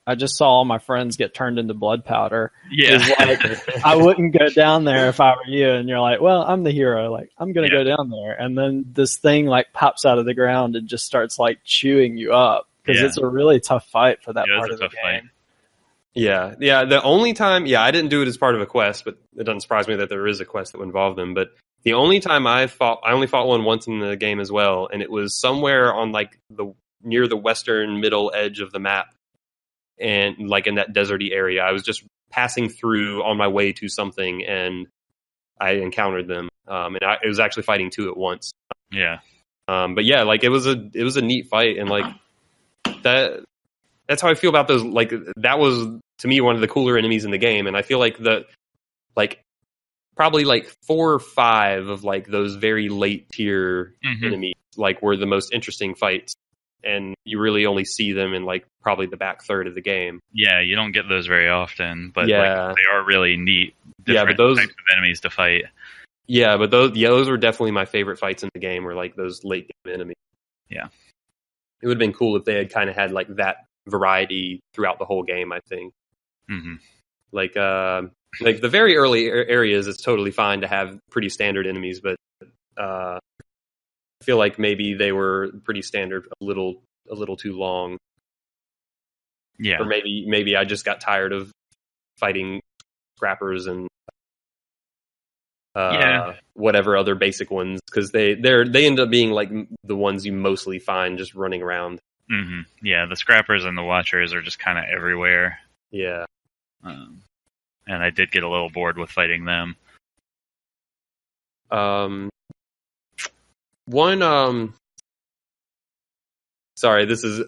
I just saw all my friends get turned into blood powder. Yeah. Like, I wouldn't go down there if I were you. And you're like, well, I'm the hero. Like, I'm going to go down there. And then this thing like pops out of the ground and just starts like chewing you up because it's a really tough fight for that part of the game. Fight. Yeah. The only time, I didn't do it as part of a quest, but it doesn't surprise me that there is a quest that would involve them. But the only time I only fought one once in the game as well. And it was somewhere on like near the western middle edge of the map. And like in that deserty area, I was just passing through on my way to something, and I encountered them. And it was actually fighting two at once. Yeah. But yeah, like it was a neat fight, and like that's how I feel about those. Like that was to me one of the cooler enemies in the game, and I feel like probably like 4 or 5 of like those very late tier enemies like were the most interesting fights. And you really only see them in like probably the back third of the game. Yeah, you don't get those very often, but like, they are really neat. Different but types of enemies to fight. Yeah, but those were definitely my favorite fights in the game. Were like those late game enemies. Yeah, it would have been cool if they had kind of had like that variety throughout the whole game. I think. Like the very early areas, it's totally fine to have pretty standard enemies, but I feel like maybe they were pretty standard, a little too long. Yeah. Or maybe I just got tired of fighting scrappers and whatever other basic ones, because they end up being like the ones you mostly find just running around. Yeah, the scrappers and the watchers are just kind of everywhere. Yeah. And I did get a little bored with fighting them. Sorry, this is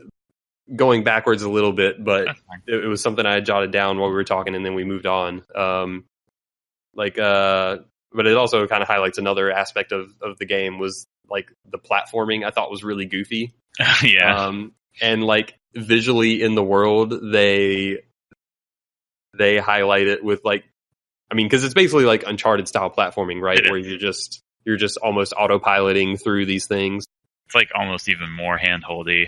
going backwards a little bit, but it was something I had jotted down while we were talking, and then we moved on. But it also kind of highlights another aspect of the game was like the platforming. I thought was really goofy. Yeah. And like visually in the world, they highlight it with like, I mean, because it's basically like Uncharted style platforming, right? Where you're just almost autopiloting through these things. It's like almost even more handholdy.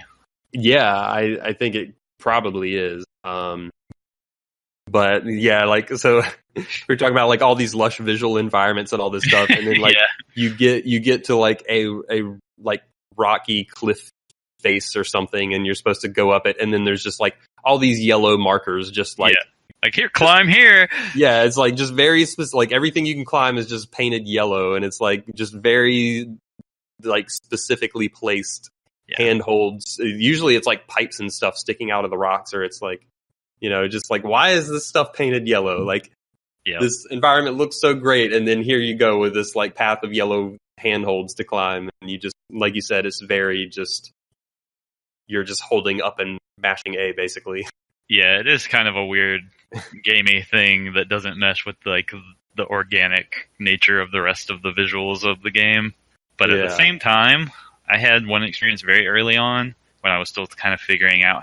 Yeah, I think it probably is. But yeah, like, so we're talking about like all these lush visual environments and all this stuff, and then like you get to like a like rocky cliff face or something, and you're supposed to go up it, and then there's just like all these yellow markers, just like like here, climb here. Yeah, it's like just very specific. Like everything you can climb is just painted yellow, and it's like just very like specifically placed handholds. Usually it's like pipes and stuff sticking out of the rocks, or it's like, you know, just like, why is this stuff painted yellow? Like this environment looks so great, and then here you go with this like path of yellow handholds to climb, and you just, like you said, it's very just, you're just holding up and mashing A basically. Yeah, it is kind of a weird gamey thing that doesn't mesh with like the organic nature of the rest of the visuals of the game. But at the same time, I had one experience very early on when I was still kind of figuring out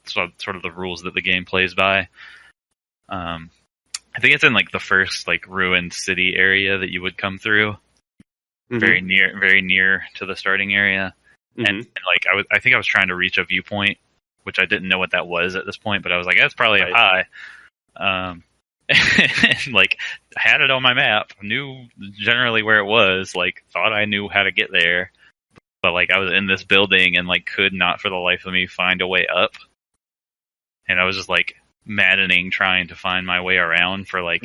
sort of the rules that the game plays by. I think it's in like the first like ruined city area that you would come through, very near to the starting area, and like I think I was trying to reach a viewpoint, which I didn't know what that was at this point, but I was like, that's probably high. And like I had it on my map, knew generally where it was, like thought I knew how to get there, but like I was in this building and like could not for the life of me find a way up, and I was just like maddening trying to find my way around for like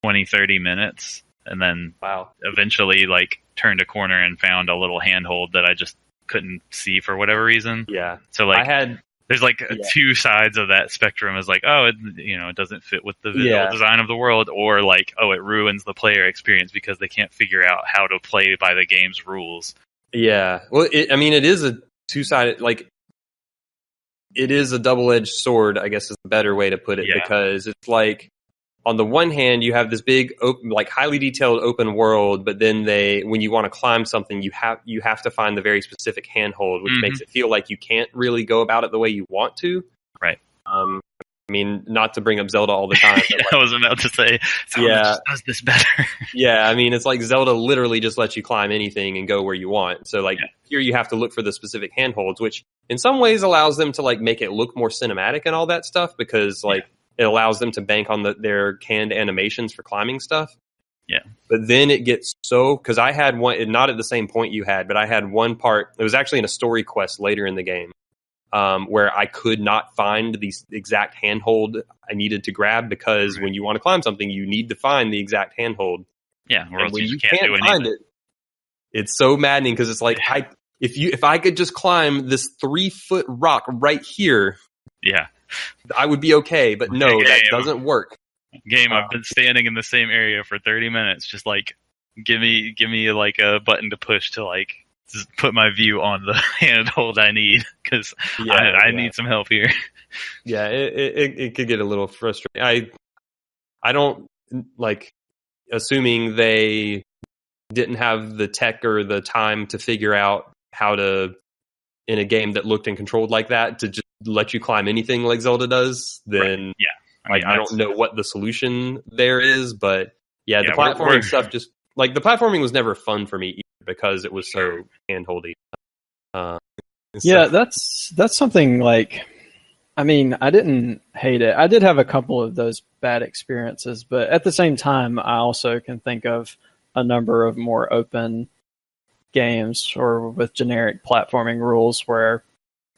20-30 minutes, and then eventually like turned a corner and found a little handhold that I just couldn't see for whatever reason. So like there's like two sides of that spectrum, is like, oh, it doesn't fit with the visual design of the world, or like, oh, it ruins the player experience because they can't figure out how to play by the game's rules. Yeah. Well, I mean, it is a two-sided, like, it is a double-edged sword, I guess is a better way to put it, because it's like, on the one hand, you have this big, open, like highly detailed open world, but then when you want to climb something, you have to find the very specific handhold, which makes it feel like you can't really go about it the way you want to. Right. I mean, not to bring up Zelda all the time. But like, I was about to say, Zelda just does this better. I mean, it's like Zelda literally just lets you climb anything and go where you want. So like here you have to look for the specific handholds, which in some ways allows them to like make it look more cinematic and all that stuff, because like it allows them to bank on their canned animations for climbing stuff. Yeah. But then it gets so, because I had one, not at the same point you had, but I had one part, it was actually in a story quest later in the game, where I could not find the exact handhold I needed to grab, because when you want to climb something, you need to find the exact handhold. Yeah, or and else when you can't do anything. find it, it's so maddening, because it's like, if I could just climb this 3-foot rock right here, I would be okay. But no, that doesn't work. I've been standing in the same area for 30 minutes. Just like, give me like a button to push to like just put my view on the handhold I need, because I need some help here. Yeah, it could get a little frustrating. I don't like, assuming they didn't have the tech or the time to figure out how to, in a game that looked and controlled like that, to just let you climb anything like Zelda does, then I don't know what the solution there is. But the platforming stuff, just like the platforming was never fun for me either, because it was so handholdy. That's something like, I mean, I didn't hate it. I did have a couple of those bad experiences, but at the same time, I also can think of a number of more open games or with generic platforming rules where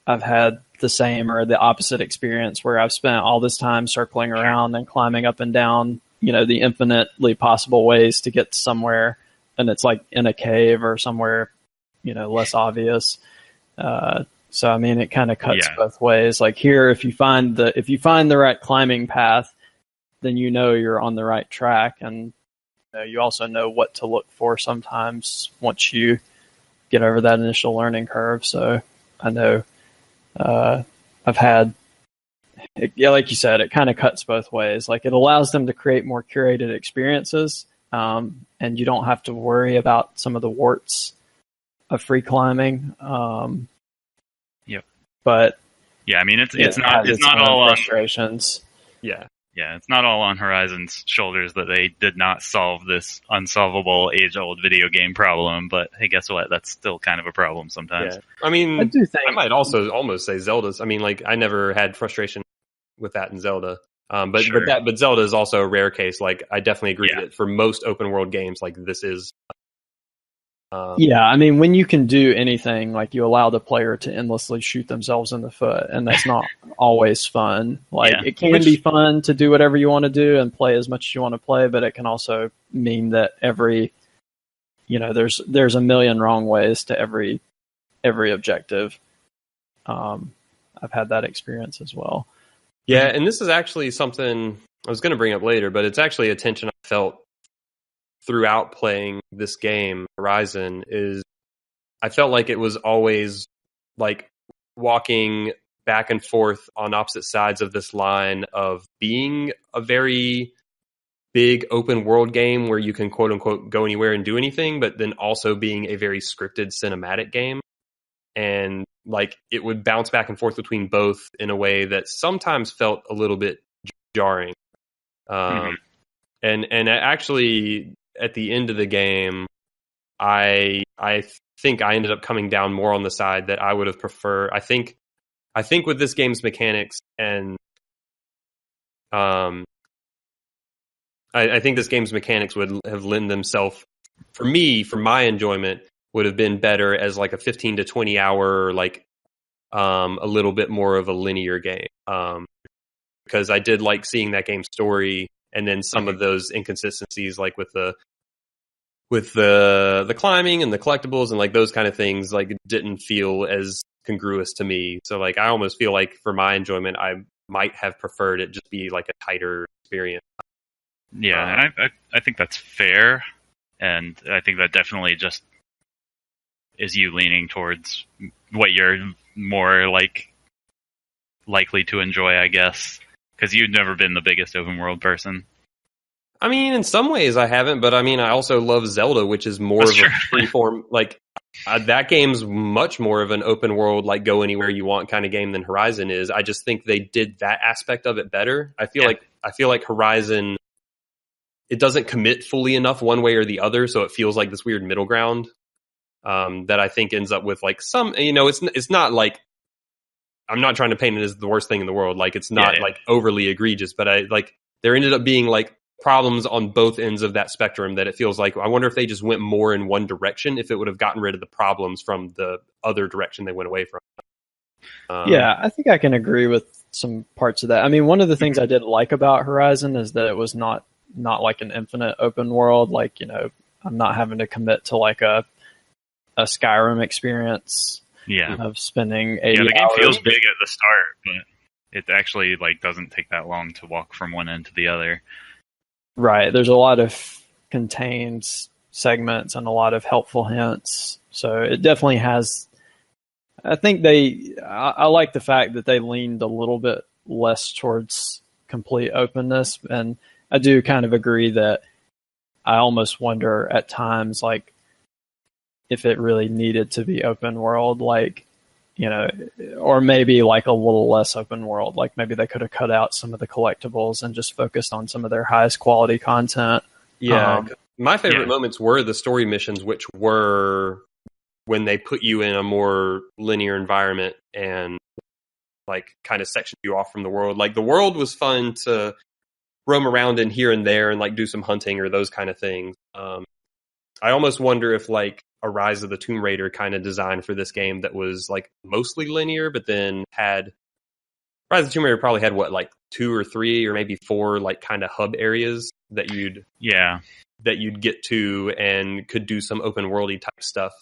I've had the same or the opposite experience, where I've spent all this time circling around and climbing up and down, the infinitely possible ways to get somewhere, and it's like in a cave or somewhere, less obvious. So I mean, it kind of cuts both ways. Like here, if you find the right climbing path, then you're on the right track, and you also know what to look for sometimes once you get over that initial learning curve. So I know I've had, like you said, it kind of cuts both ways. Like it allows them to create more curated experiences, and you don't have to worry about some of the warts of free climbing. But I mean, it's not all on frustrations. Yeah, it's not all on Horizon's shoulders that they did not solve this unsolvable age-old video game problem, but hey, guess what? That's still kind of a problem sometimes. Yeah. I mean, I might also almost say Zelda's. I mean, like, I never had frustration with that in Zelda. But Zelda is also a rare case. Like, I definitely agree that for most open world games, like, this is... I mean, when you can do anything, like you allow the player to endlessly shoot themselves in the foot, and that's not always fun. Like it can be fun to do whatever you want to do and play as much as you want to play, but it can also mean that there's a million wrong ways to every objective. I've had that experience as well. Yeah, and this is actually something I was going to bring up later, but it's actually a tension I felt throughout playing this game, Horizon, is I felt like it was always like walking back and forth on opposite sides of this line of being a very big open world game where you can quote unquote go anywhere and do anything, but then also being a very scripted cinematic game. And like it would bounce back and forth between both in a way that sometimes felt a little bit jarring. And actually at the end of the game, I think I ended up coming down more on the side that I would have preferred. I think with this game's mechanics and I think this game's mechanics would have lent themselves, for my enjoyment, would have been better as like a 15 to 20 hour, like a little bit more of a linear game. Because I did like seeing that game's story, and then some of those inconsistencies, like with the climbing and the collectibles and like those kind of things, like didn't feel as congruous to me. So like I almost feel like for my enjoyment, I might have preferred it just be like a tighter experience. Yeah, and I think that's fair, and I think that definitely just is you leaning towards what you're more like likely to enjoy, I guess, because you've never been the biggest open world person. I mean, in some ways I haven't, but I mean, I also love Zelda, which is more of a freeform, like that game's much more of an open world, like go anywhere you want kind of game than Horizon is. I just think they did that aspect of it better. I feel like Horizon, it doesn't commit fully enough one way or the other, so it feels like this weird middle ground that I think ends up with like some, it's not like I'm not trying to paint it as the worst thing in the world. Like, it's not like overly egregious, but there ended up being like problems on both ends of that spectrum that it feels like, I wonder if they just went more in one direction, if it would have gotten rid of the problems from the other direction they went away from. Yeah, I think I can agree with some parts of that. I mean, one of the things I did like about Horizon is that it was not like an infinite open world. Like, I'm not having to commit to like a Skyrim experience. Yeah. Of spending 80 the game hours. feels big at the start, but it actually like doesn't take that long to walk from one end to the other. Right. There's a lot of contained segments and a lot of helpful hints. So it definitely has. I think I like the fact that they leaned a little bit less towards complete openness, and I do kind of agree that I almost wonder at times like if it really needed to be open world, like, or maybe like a little less open world. Like maybe they could have cut out some of the collectibles and just focused on some of their highest quality content. Yeah. My favorite moments were the story missions, which were when they put you in a more linear environment and like kind of sectioned you off from the world. Like the world was fun to roam around in here and there and like do some hunting or those kind of things. I almost wonder if like a Rise of the Tomb Raider kind of design for this game that was like mostly linear, but then had Rise of the Tomb Raider probably had what, like 2 or 3 or maybe 4 like kind of hub areas that you'd get to and could do some open worldy type stuff.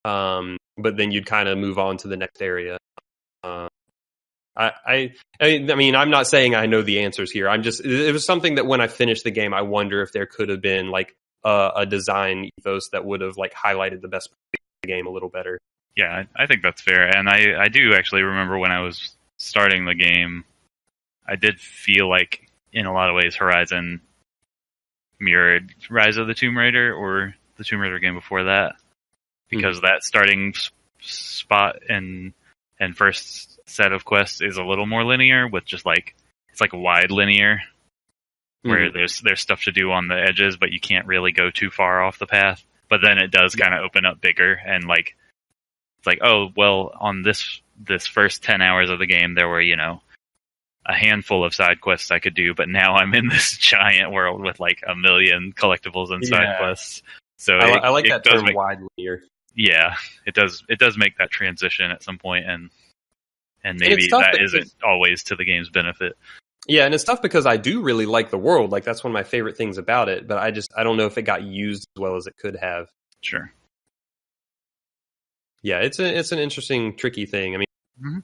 But then you'd kind of move on to the next area. I mean, I'm not saying I know the answers here. It was something that when I finished the game, I wonder if there could have been like a design ethos that would have like highlighted the best part of the game a little better. Yeah, I think that's fair. And I do actually remember when I was starting the game, I did feel like in a lot of ways Horizon mirrored Rise of the Tomb Raider or the Tomb Raider game before that, because that starting spot and first set of quests is a little more linear with just like, it's like wide linear where there's stuff to do on the edges, but you can't really go too far off the path. But then it does kind of open up bigger, and like it's like, oh well, on this first 10 hours of the game there were, a handful of side quests I could do, but now I'm in this giant world with like a million collectibles and side quests. So I like that term, wide linear. Yeah, it does make that transition at some point, and maybe that isn't always to the game's benefit. Yeah, and it's tough because I do really like the world. Like that's one of my favorite things about it, but I don't know if it got used as well as it could have. Sure. Yeah, it's an interesting, tricky thing. I mean,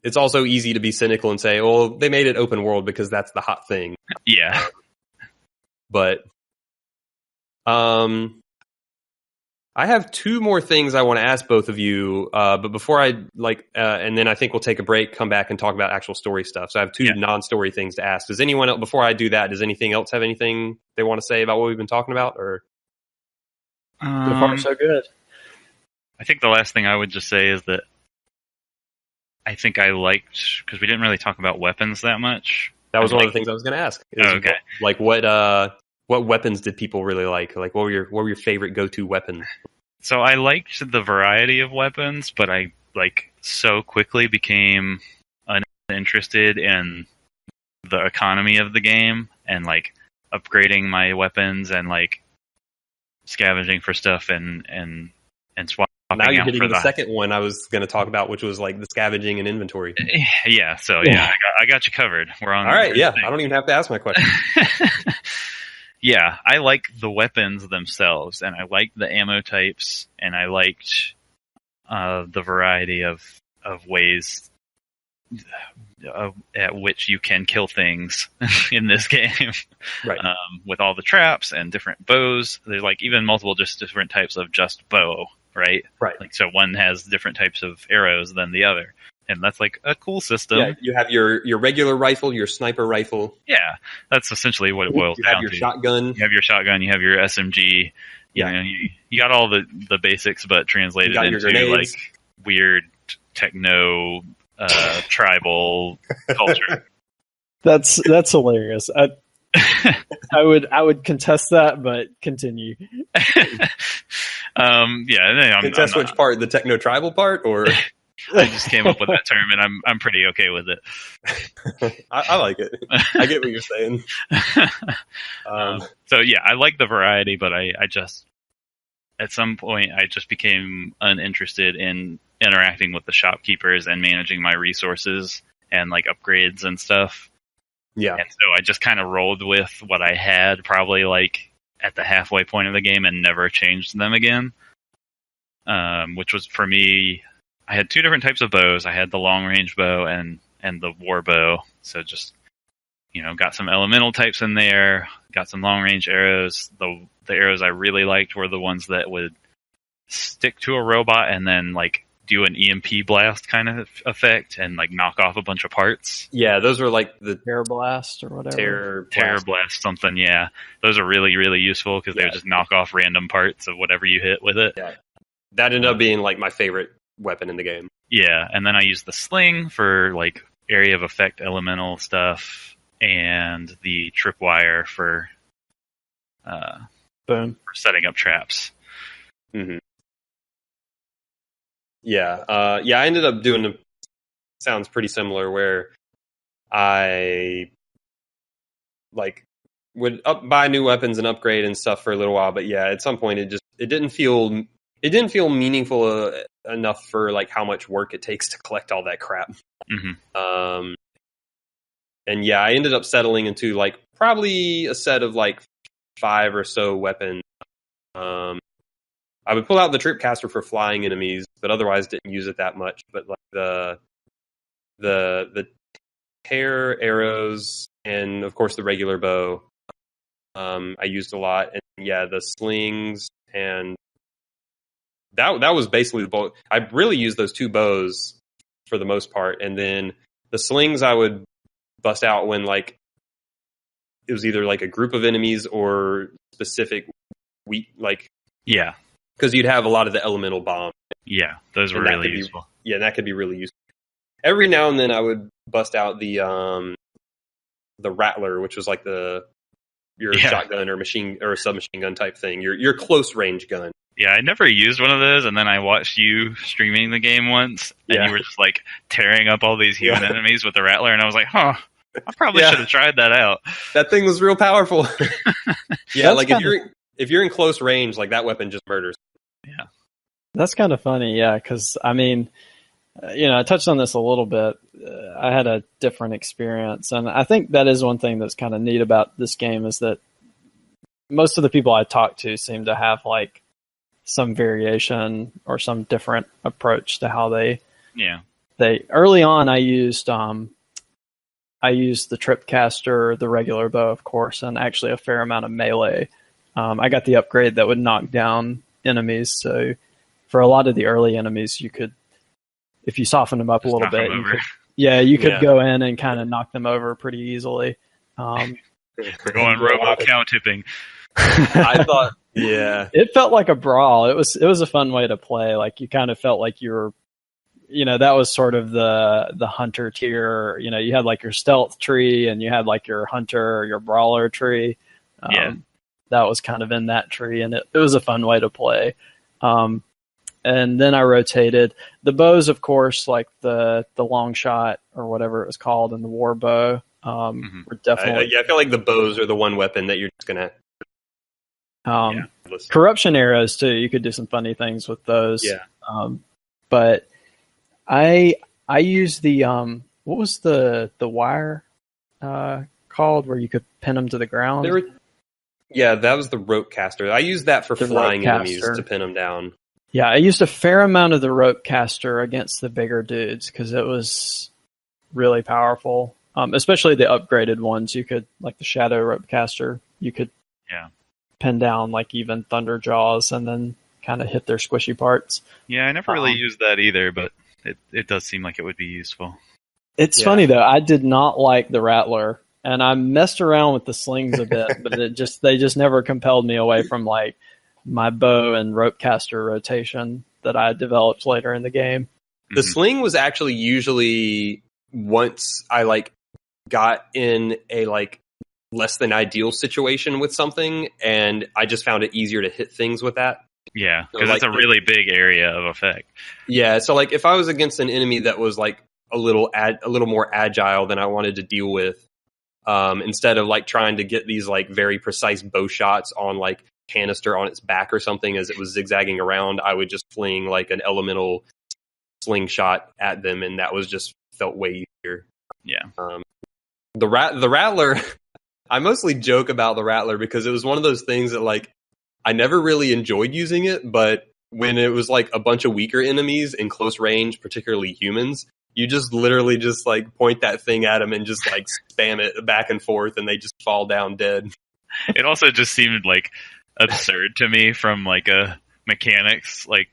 it's also easy to be cynical and say, "Well, they made it open world because that's the hot thing." Yeah. But I have 2 more things I want to ask both of you, but before I and then I think we'll take a break, come back, and talk about actual story stuff. So I have 2 non-story things to ask. Does anyone else, before I do that, does anything else have anything they want to say about what we've been talking about? Or so far so good. I think the last thing I would just say is that I think I liked, because we didn't really talk about weapons that much. That was one of the things I was going to ask. Okay. Like what weapons did people really like? Like what were your favorite go-to weapons? So I liked the variety of weapons, but I so quickly became uninterested in the economy of the game and like upgrading my weapons and like scavenging for stuff and swapping. Now you're getting to the second one I was going to talk about, which was like the scavenging and inventory. Yeah. So yeah, I got you covered. We're on. All right. Yeah. I don't even have to ask my question. Yeah, I like the weapons themselves, and I liked the ammo types, and I liked the variety of ways at which you can kill things in this game. Right. With all the traps and different bows. There's like even multiple just different types of just bow, right? Right. Like so one has different types of arrows than the other. And that's like a cool system. Yeah, you have your regular rifle, your sniper rifle. Yeah, that's essentially what it boils down to. You have your shotgun. You have your shotgun. You have your SMG. Yeah, you got all the basics, but translated into like weird techno tribal culture. That's hilarious. I would contest that, but continue. Yeah, contest which part, the techno tribal part, or I just came up with that term, and I'm pretty okay with it. I like it. I get what you're saying. So yeah, I like the variety, but I just at some point I just became uninterested in interacting with the shopkeepers and managing my resources and like upgrades and stuff. Yeah. And so I just kind of rolled with what I had, probably like at the halfway point of the game, and never changed them again. Which was, for me, I had two different types of bows. I had the long range bow and the war bow. So just, got some elemental types in there, got some long range arrows. The arrows I really liked were the ones that would stick to a robot and then like do an EMP blast kind of effect and like knock off a bunch of parts. Yeah, those were like the Terror Blast or whatever. Terror Blast something, yeah. Those are really, really useful because they would just knock off random parts of whatever you hit with it. Yeah. That ended up being like my favorite weapon in the game. Yeah, and then I used the sling for like area of effect elemental stuff, and the tripwire for boom, for setting up traps. Mm-hmm. Yeah, I ended up doing sounds pretty similar, where I like would buy new weapons and upgrade and stuff for a little while, but yeah, at some point it didn't feel meaningful enough for like how much work it takes to collect all that crap. Mm-hmm. And yeah, I ended up settling into like probably a set of like 5 or so weapons. I would pull out the Tripcaster for flying enemies, but otherwise didn't use it that much. But like the tear arrows and of course the regular bow, I used a lot. And yeah, the slings, and that was basically the bow. I really used those 2 bows for the most part, and then the slings I would bust out when like it was either like a group of enemies or specific like because you'd have a lot of the elemental bomb. Yeah, those were really useful. That could be really useful. Every now and then I would bust out the Rattler, which was like your shotgun or machine or submachine gun type thing. Your close range gun. Yeah, I never used one of those, and then I watched you streaming the game once, and you were just like tearing up all these human enemies with the Rattler, and I was like, I probably should have tried that out. That thing was real powerful. Yeah, like if you're in close range, like that weapon just murders. Yeah. That's kind of funny, yeah, because I mean, I touched on this a little bit. I had a different experience, and I think that is one thing that's kind of neat about this game is that most of the people I talk to seem to have like some variation or some different approach to how they early on I used the Tripcaster, the regular bow, of course, and actually a fair amount of melee. I got the upgrade that would knock down enemies, so for a lot of the early enemies you could, if you soften them up a little bit, you could go in and kind of knock them over pretty easily. We're going robo cow tipping. I thought it felt like a brawl. It was a fun way to play. Like you kind of felt like you were, that was sort of the hunter tier. You had like your stealth tree and you had like your hunter or your brawler tree. That was kind of in that tree, and it was a fun way to play. And then I rotated the bows, of course, like the long shot or whatever it was called, and the war bow. Were definitely. I feel like the bows are the one weapon that you're just gonna. Corruption arrows too. You could do some funny things with those. Yeah. But I used the what was the wire called where you could pin them to the ground? That was the rope caster. I used that for flying enemies to pin them down. Yeah, I used a fair amount of the rope caster against the bigger dudes because it was really powerful. Especially the upgraded ones. You could, like the Shadow Rope Caster, you could pin down like even Thunder Jaws and then kind of hit their squishy parts. Yeah, I never really used that either, but it does seem like it would be useful. It's funny though, I did not like the Rattler, and I messed around with the slings a bit, but they just never compelled me away from like my bow and rope caster rotation that I developed later in the game. The sling was actually usually once I like got in a like less than ideal situation with something, and I just found it easier to hit things with that. Yeah, So, because like, it's a really big area of effect. Yeah, so like if I was against an enemy that was like a little more agile than I wanted to deal with, instead of like trying to get these like very precise bow shots on like canister on its back or something as it was zigzagging around, I would just fling like an elemental slingshot at them, and that was just felt way easier. Yeah. The Rattler, I mostly joke about the Rattler because it was one of those things that like I never really enjoyed using it, but when it was like a bunch of weaker enemies in close range, particularly humans, you just literally just like point that thing at them and just like spam it back and forth, and they just fall down dead. It also just seemed like absurd to me from like a mechanics, like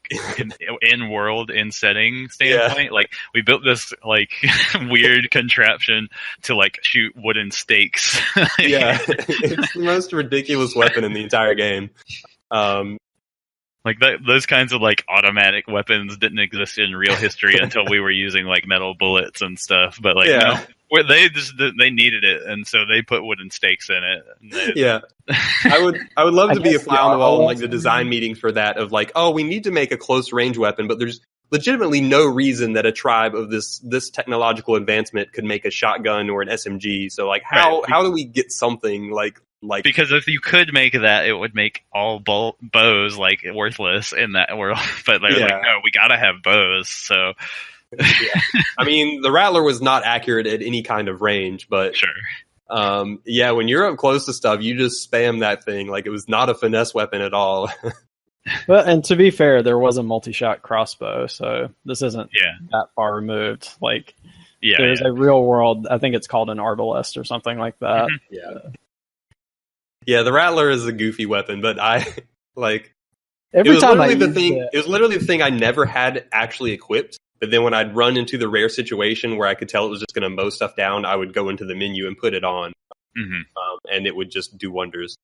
in world, in setting standpoint. Yeah. Like we built this like weird contraption to like shoot wooden stakes. Yeah, it's the most ridiculous weapon in the entire game. Like those kinds of like automatic weapons didn't exist in real history until we were using like metal bullets and stuff. But like no, where they needed it, and so they put wooden stakes in it. Yeah, I would love to be a fly on the wall in like the design meeting for that. Of like, oh, we need to make a close range weapon, but there's legitimately no reason that a tribe of this technological advancement could make a shotgun or an SMG. So like, how do we get something like? Because if you could make that, it would make all bows like worthless in that world. But they're like, no, we gotta have bows. So, yeah. I mean, the Rattler was not accurate at any kind of range, but sure. Yeah, when you're up close to stuff, you just spam that thing like it was not a finesse weapon at all. Well, and to be fair, there was a multi-shot crossbow, so this isn't that far removed. Like, there's a real world. I think it's called an arbalest or something like that. Mm-hmm. Yeah, the Rattler is a goofy weapon, but I like it was literally the thing I never had actually equipped. But then when I'd run into the rare situation where I could tell it was just going to mow stuff down, I would go into the menu and put it on, and it would just do wonders.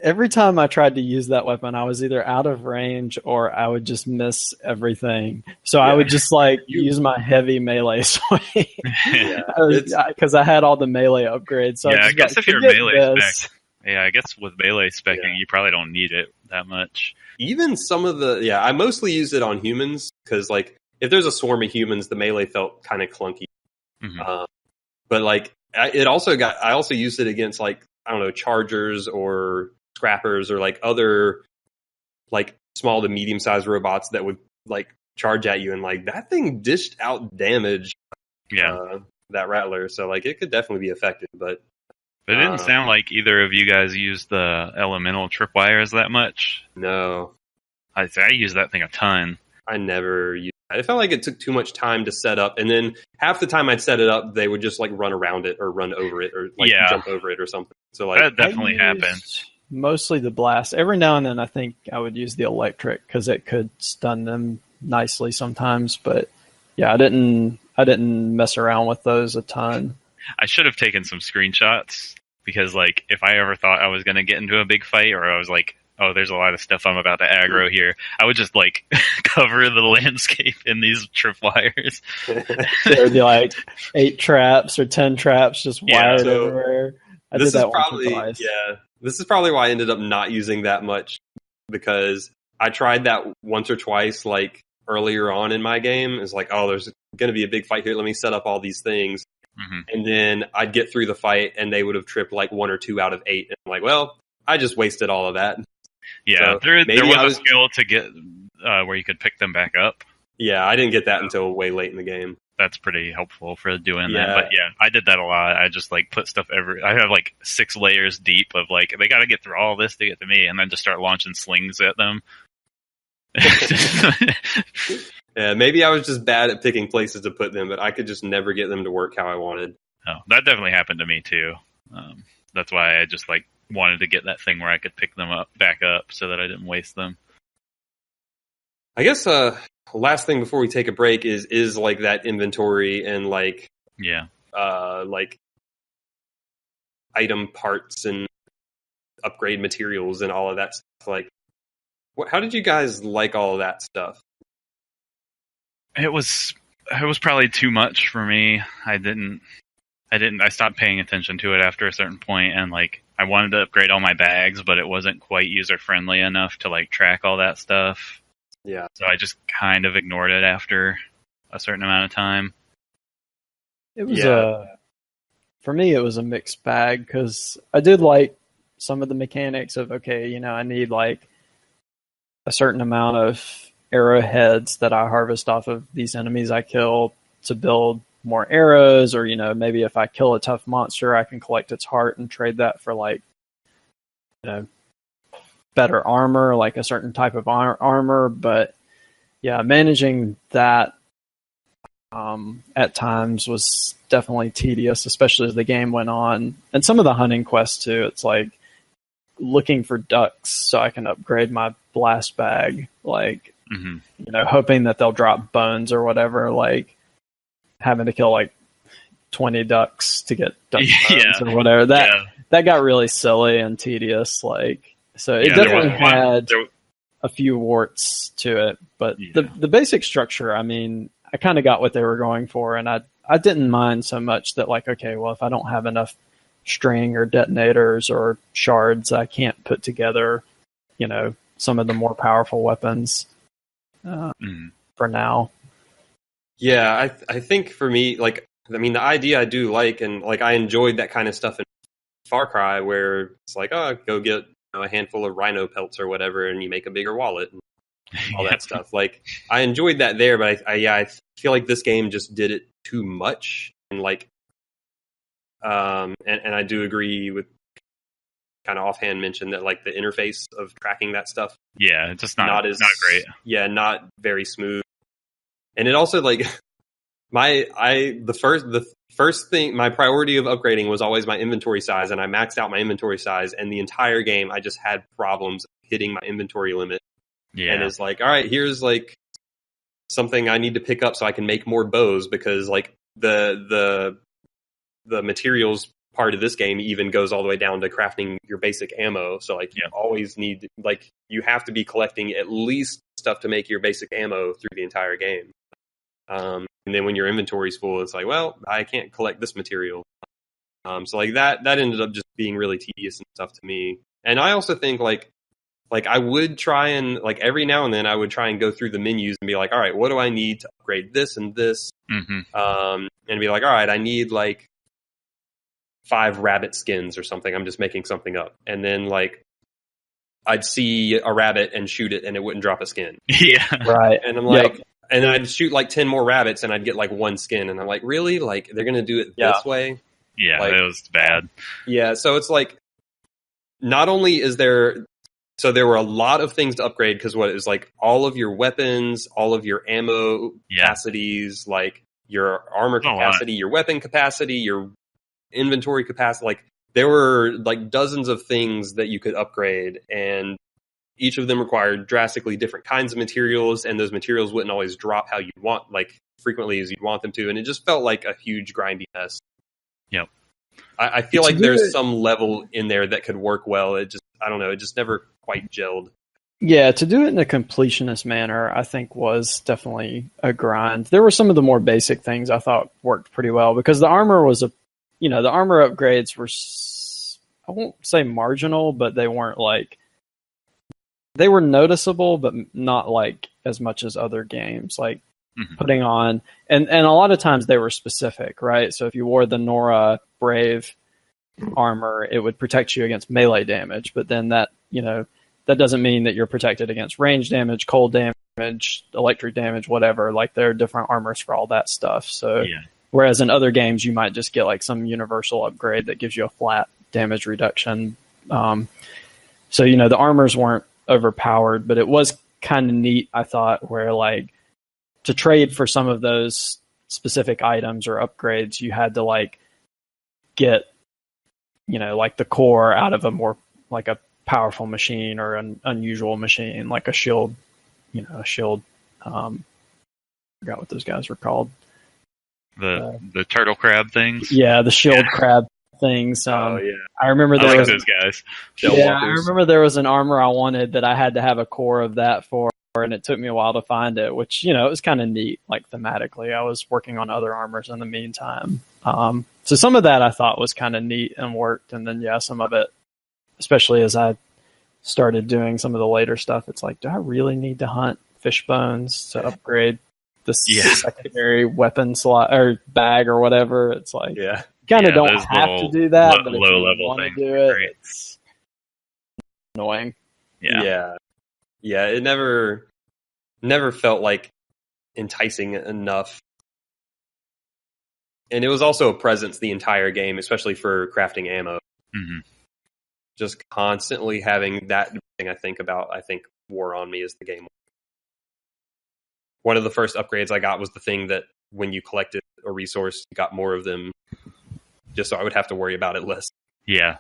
Every time I tried to use that weapon, I was either out of range or I would just miss everything. So I would just like use my heavy melee swing because I had all the melee upgrades. So I guess if you're melee spec. Yeah, I guess with melee specking, you probably don't need it that much. Even some of I mostly use it on humans because, like, if there's a swarm of humans, the melee felt kind of clunky. Mm-hmm. But like, I also used it against like I don't know chargers or scrappers or like other like small to medium sized robots that would like charge at you, and like that thing dished out damage. That Rattler, so like it could definitely be effective, but. But it didn't sound like either of you guys used the elemental tripwires that much. No. I used that thing a ton. I never used it. It felt like it took too much time to set up, and then half the time I'd set it up, they would just like run around it or run over it or like jump over it or something. So like that definitely happened. Mostly the blast. Every now and then I think I would use the electric because it could stun them nicely sometimes. But yeah, I didn't mess around with those a ton. I should have taken some screenshots because, like, if I ever thought I was going to get into a big fight or I was like, oh, there's a lot of stuff I'm about to aggro here, I would just, like, cover the landscape in these tripwires. There'd be, like, 8 traps or 10 traps just wired everywhere. I did that once or twice. Yeah, this is probably why I ended up not using that much because I tried that once or twice, like, earlier on in my game. It's like, oh, there's going to be a big fight here. Let me set up all these things. Mm-hmm. And then I'd get through the fight and they would have tripped like 1 or 2 out of 8. And I'm like, well, I just wasted all of that. Yeah, so there was a skill to get where you could pick them back up. Yeah, I didn't get that until way late in the game. That's pretty helpful for doing that. But yeah, I did that a lot. I just like put stuff I have like 6 layers deep of like, they got to get through all this to get to me, and then just start launching slings at them. Yeah, maybe I was just bad at picking places to put them, but I could just never get them to work how I wanted. Oh, that definitely happened to me too. That's why I just like wanted to get that thing where I could pick them back up so that I didn't waste them. I guess last thing before we take a break is like that inventory and like like item parts and upgrade materials and all of that stuff. Like, how did you guys like all of that stuff? It was probably too much for me. I didn't I stopped paying attention to it after a certain point, and like I wanted to upgrade all my bags, but it wasn't quite user friendly enough to like track all that stuff. Yeah. So I just kind of ignored it after a certain amount of time. It was for me, it was a mixed bag because I did like some of the mechanics of, okay, you know, I need like a certain amount of arrowheads that I harvest off of these enemies I kill to build more arrows, or, you know, maybe if I kill a tough monster, I can collect its heart and trade that for like, you know, better armor, like a certain type of armor. But yeah, managing that at times was definitely tedious, especially as the game went on. And some of the hunting quests too, it's like looking for ducks so I can upgrade my blast bag, like, you know, hoping that they'll drop bones or whatever, like having to kill like 20 ducks to get duck bones or whatever. That got really silly and tedious. Like, so it definitely had a few warts to it, but the basic structure, I mean, I kind of got what they were going for, and I didn't mind so much that, like, okay, well, if I don't have enough string or detonators or shards, I can't put together, you know, some of the more powerful weapons for now. Yeah, I think for me, like, I mean, the idea I do like, and like I enjoyed that kind of stuff in Far Cry, where it's like, oh, go get, you know, a handful of rhino pelts or whatever, and you make a bigger wallet and all that stuff. Like, I enjoyed that there, but I feel like this game just did it too much, and like, and I do agree with kind of offhand mention that like the interface of tracking that stuff, it's just not great. Yeah, not very smooth. And it also, like, the first thing, my priority of upgrading was always my inventory size, and I maxed out my inventory size, and the entire game I just had problems hitting my inventory limit. Yeah. And it's like, all right, here's like something I need to pick up so I can make more bows, because like the materials part of this game even goes all the way down to crafting your basic ammo. So like you always need, like, you have to be collecting at least stuff to make your basic ammo through the entire game. And then when your inventory's full, it's like, well, I can't collect this material. So like that ended up just being really tedious and stuff to me. And I also think like I would try and, like, every now and then I would try and go through the menus and be like, all right, what do I need to upgrade this and this? And be like, all right, I need like 5 rabbit skins or something. I'm just making something up. And then like I'd see a rabbit and shoot it and it wouldn't drop a skin. Yeah. Right. And I'm like, and then I'd shoot like 10 more rabbits and I'd get like 1 skin. And I'm like, really? Like, they're going to do it this way? Yeah, like, it was bad. Yeah. So it's like, not only is there, so there were a lot of things to upgrade, because what it was like all of your weapons, all of your ammo capacities, like your armor capacity, your weapon capacity, your inventory capacity, like there were like dozens of things that you could upgrade, and each of them required drastically different kinds of materials, and those materials wouldn't always drop how you want, like frequently as you'd want them to, and it just felt like a huge grindy mess. Yep. I feel like there's some level in there that could work well. It just, I don't know, it just never quite gelled. Yeah, to do it in a completionist manner, I think was definitely a grind. There were some of the more basic things I thought worked pretty well, because the armor was the armor upgrades were, I won't say marginal, but they weren't like, they were noticeable, but not like as much as other games, like putting on, and a lot of times they were specific, right? So if you wore the Nora Brave armor, it would protect you against melee damage, but then that, you know, that doesn't mean that you're protected against range damage, cold damage, electric damage, whatever. Like, there are different armors for all that stuff. So whereas in other games you might just get like some universal upgrade that gives you a flat damage reduction. So, you know, the armors weren't overpowered, but it was kind of neat, I thought, where like to trade for some of those specific items or upgrades, you had to like get, you know, like the core out of a more like a powerful machine or an unusual machine, like a shield, you know, I forgot what those guys were called. The turtle crab things. Yeah, the shield crab things. I remember those guys. I remember there was an armor I wanted that I had to have a core of that for, and it took me a while to find it, which, you know, it was kind of neat, like thematically. I was working on other armors in the meantime. So some of that I thought was kind of neat and worked. And then, yeah, some of it, especially as I started doing some of the later stuff, it's like, do I really need to hunt fish bones to upgrade the secondary weapon slot or bag or whatever? It's like, you kind of don't have to do that, but if you want to do it, it's annoying. Yeah. It never felt like enticing enough. And it was also a presence the entire game, especially for crafting ammo. Mm-hmm. Just constantly having that thing I think wore on me as the game. One of the first upgrades I got was the thing that when you collected a resource, you got more of them, just so I would have to worry about it less. Yeah.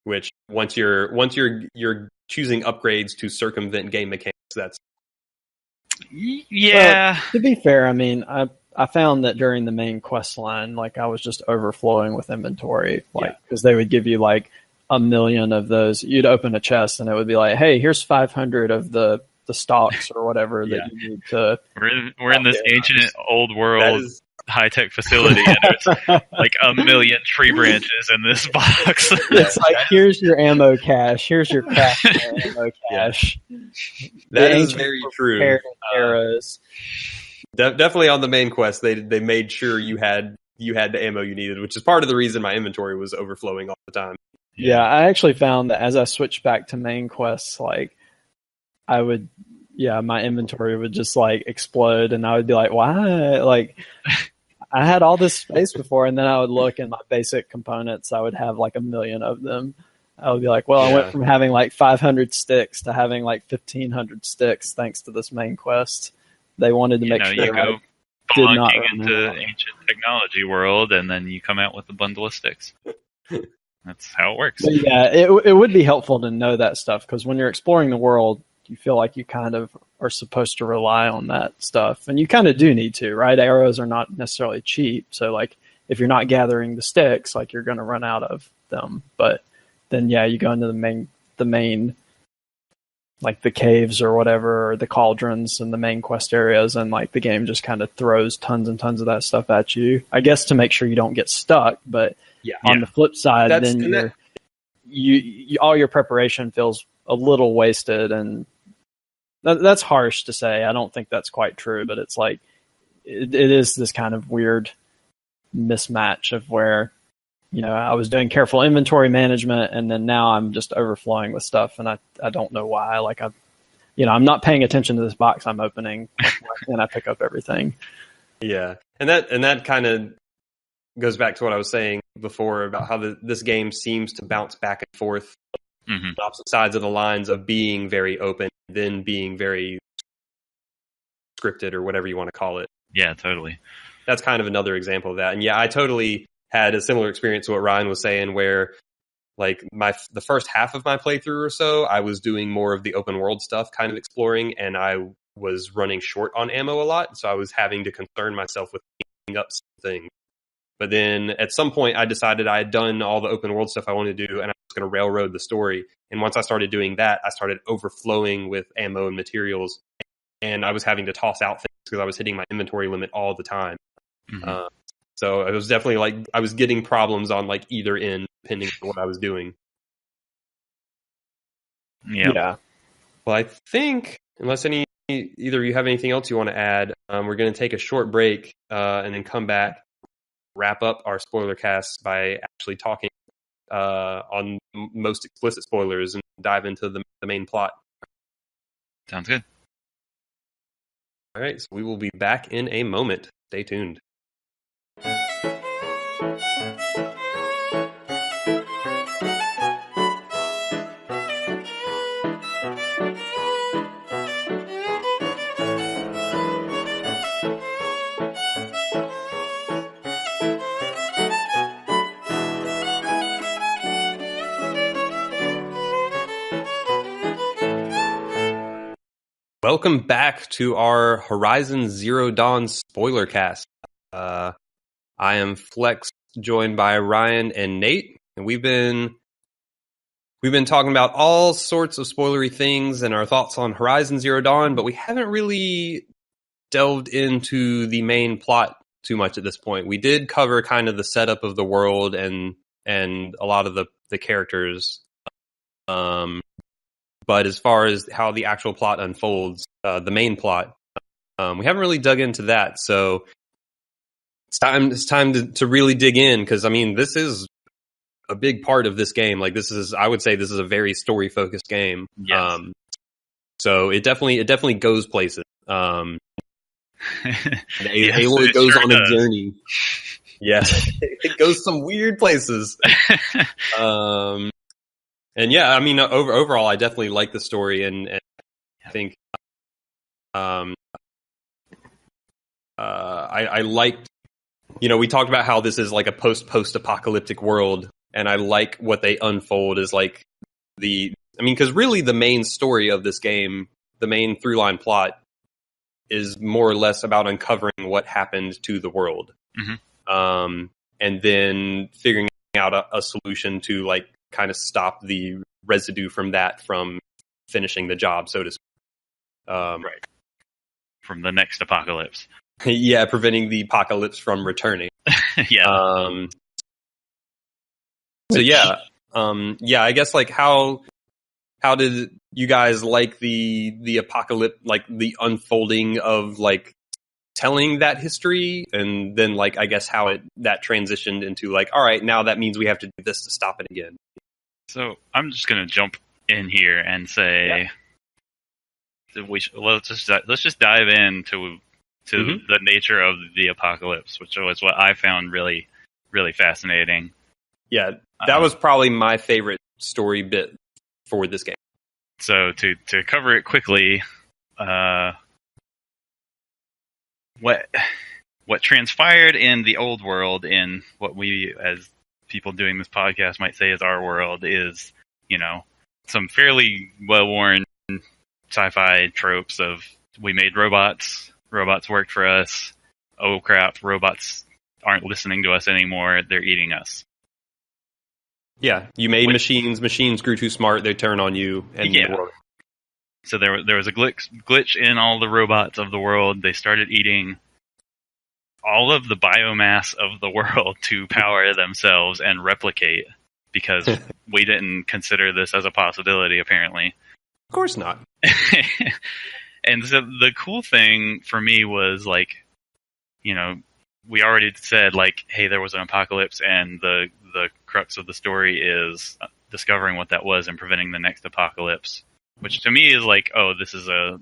Which once you're choosing upgrades to circumvent game mechanics, that's Well, to be fair, I mean, I found that during the main quest line, like I was just overflowing with inventory, like because they would give you like 1 million of those. You'd open a chest and it would be like, hey, here's 500 of the stocks or whatever that you need to. We're in this ancient old world high-tech facility, and there's like 1 million tree branches in this box. It's like, here's your ammo cache, here's your craft ammo cache. That is very true. Arrows. Definitely on the main quest, they made sure you had the ammo you needed, which is part of the reason my inventory was overflowing all the time. Yeah, I actually found that as I switched back to main quests, like my inventory would just like explode, and I would be like, why? Like, I had all this space before, and then I would look in my basic components, I would have like 1 million of them. I would be like, well, I went from having like 500 sticks to having like 1,500 sticks thanks to this main quest. They wanted to make sure you go did not into ancient technology world, and then you come out with a bundle of sticks. That's how it works. But yeah, it would be helpful to know that stuff, because when you're exploring the world, you feel like you kind of are supposed to rely on that stuff. And you kind of do need to, right? Arrows are not necessarily cheap. So like if you're not gathering the sticks, like you're going to run out of them. But then, you go into the main, like the caves or whatever, or the cauldrons and the main quest areas. And like the game just kind of throws tons and tons of that stuff at you, I guess, to make sure you don't get stuck. But on the flip side, then all your preparation feels a little wasted, and that's harsh to say. I don't think that's quite true, but it's like it is this kind of weird mismatch of where, I was doing careful inventory management, and then now I'm just overflowing with stuff, and I don't know why. Like I'm not paying attention to this box I'm opening, and I pick up everything. Yeah, and that kind of goes back to what I was saying before about how this game seems to bounce back and forth. Mm-hmm. Opposite sides of the lines of being very open, then being very scripted, or whatever you want to call it. Yeah, totally. That's kind of another example of that. And I totally had a similar experience to what Ryan was saying, where like the first half of my playthrough or so, I was doing more of the open world stuff, kind of exploring, and I was running short on ammo a lot, so I was having to concern myself with picking up some things. But then at some point, I decided I had done all the open world stuff I wanted to do, and I was going to railroad the story. And once I started doing that, I started overflowing with ammo and materials, and I was having to toss out things because I was hitting my inventory limit all the time. Mm-hmm. So it was definitely like I was getting problems on like either end, depending on what I was doing. Yeah. Well, I think unless either of you have anything else you want to add, we're going to take a short break and then come back, wrap up our spoiler cast by actually talking on most explicit spoilers and dive into the main plot. Sounds good. All right, so we will be back in a moment. Stay tuned. Welcome back to our Horizon Zero Dawn spoiler cast. I am Flex, joined by Ryan and Nate, and we've been we've been talking about all sorts of spoilery things and our thoughts on Horizon Zero Dawn, but we haven't really delved into the main plot too much at this point. We did cover kind of the setup of the world and a lot of the characters. But as far as how the actual plot unfolds, the main plot, we haven't really dug into that. So it's time to really dig in, because I mean, this is a big part of this game. Like, I would say this is a very story focused game. Yes. So it definitely goes places. Aloy goes on a journey. Yes, it goes some weird places. And yeah, I mean, overall, I definitely like the story, and I think I liked, we talked about how this is like a post-apocalyptic world, and I like what they unfold is like because really the main story of this game, the main through-line plot, is more or less about uncovering what happened to the world. Mm-hmm. And then figuring out a solution to like kind of stop the residue from finishing the job, so to speak. Right. From the next apocalypse. Yeah, preventing the apocalypse from returning. Yeah. I guess like how did you guys like the apocalypse, like the unfolding of like telling that history, and then like I guess how that transitioned into like, all right, now that means we have to do this to stop it again. So I'm just gonna jump in here and say let's just dive into Mm-hmm. the nature of the apocalypse, which was what I found really, really fascinating. Yeah, that was probably my favorite story bit for this game. So to cover it quickly, what transpired in the old world, in what we as people doing this podcast might say is our world, is, some fairly well-worn sci-fi tropes of, we made robots worked for us, oh crap, robots aren't listening to us anymore, they're eating us. Yeah, you made machines grew too smart, they turn on you, and the world. So there was a glitch in all the robots of the world. They started eating all of the biomass of the world to power themselves and replicate, because we didn't consider this as a possibility, apparently. Of course not. And so the cool thing for me was, like, we already said, like, hey, there was an apocalypse, and the crux of the story is discovering what that was and preventing the next apocalypse, which to me is like, oh, this is a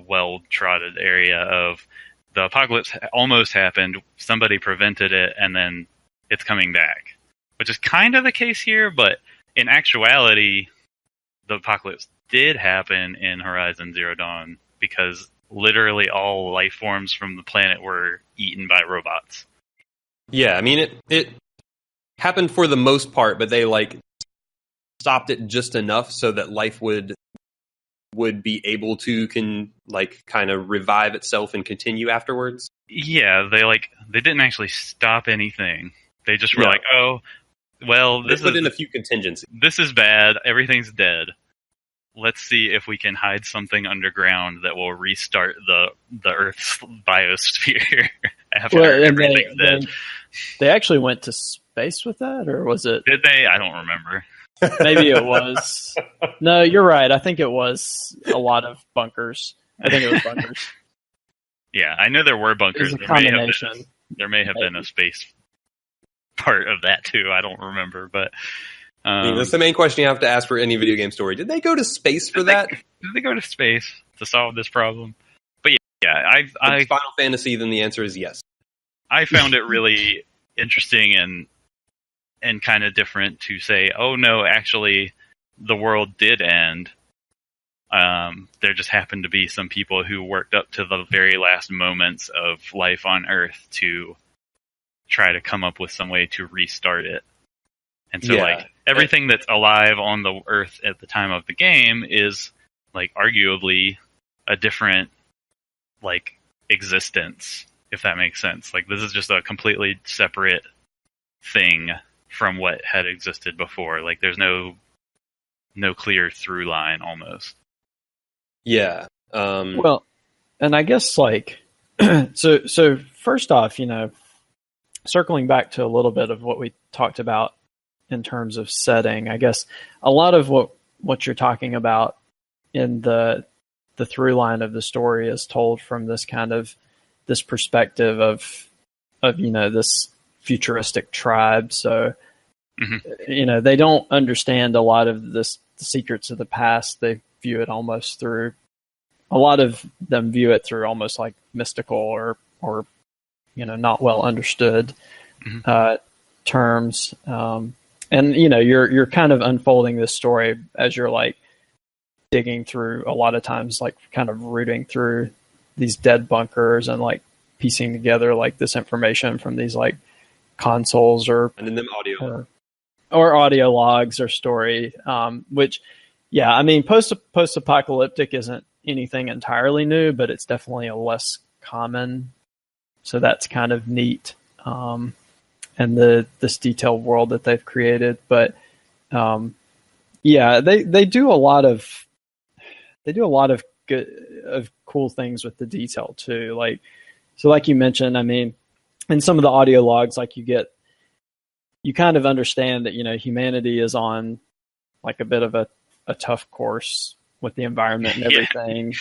well-trodden area of the apocalypse almost happened, somebody prevented it, and then it's coming back, which is kind of the case here, but in actuality, the apocalypse did happen in Horizon Zero Dawn, because literally all life forms from the planet were eaten by robots. Yeah, I mean, it happened for the most part, but they like stopped it just enough so that life would be able to kind of revive itself and continue afterwards. Yeah, they didn't actually stop anything. They just were like, oh, well, they put in a few contingencies. This is bad. Everything's dead. Let's see if we can hide something underground that will restart the Earth's biosphere after everything's dead. They actually went to space with that, or was it? Did they? I don't remember. Maybe it was. No, you're right. I think it was a lot of bunkers. I think it was bunkers. Yeah, I know there were bunkers. It was a combination. There may have been a space part of that too. I don't remember, but that's the main question you have to ask for any video game story. Did they go to space for that? Did they go to space to solve this problem? But yeah, I Final Fantasy, then the answer is yes. I found it really interesting and kind of different to say, oh no, actually, the world did end. There just happened to be some people who worked up to the very last moments of life on Earth to try to come up with some way to restart it. And so, everything that's alive on the Earth at the time of the game is, like, arguably a different, like, existence, if that makes sense. Like, this is just a completely separate thing from what had existed before. Like there's no clear through line almost. Yeah. Well, and I guess like so first off, circling back to a little bit of what we talked about in terms of setting, I guess a lot of what you're talking about in the through line of the story is told from this kind of this perspective of this futuristic tribe. So they don't understand a lot of the secrets of the past. They view it almost through, a lot of them view it through almost like mystical or not well understood terms. And you're kind of unfolding this story as you're like digging through, a lot of times like kind of rooting through these dead bunkers and like piecing together like this information from these like consoles or audio or audio logs or story, which I mean post-apocalyptic isn't anything entirely new, but it's definitely a less common, so that's kind of neat. And this detailed world that they've created, but they do a lot of cool things with the detail too. Like you mentioned, I mean, in some of the audio logs, like you kind of understand that humanity is on like a bit of a tough course with the environment and everything.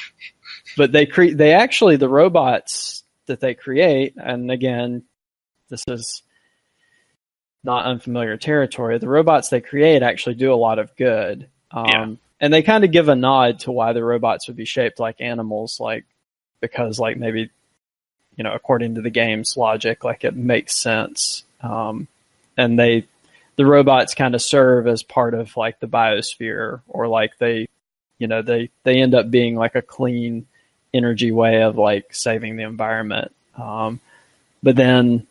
But they actually, the robots that they create, and again, this is not unfamiliar territory, the robots they create actually do a lot of good. And they kind of give a nod to why the robots would be shaped like animals, like because like maybe according to the game's logic, like it makes sense. And the robots kind of serve as part of like the biosphere, or like they end up being like a clean energy way of like saving the environment. But then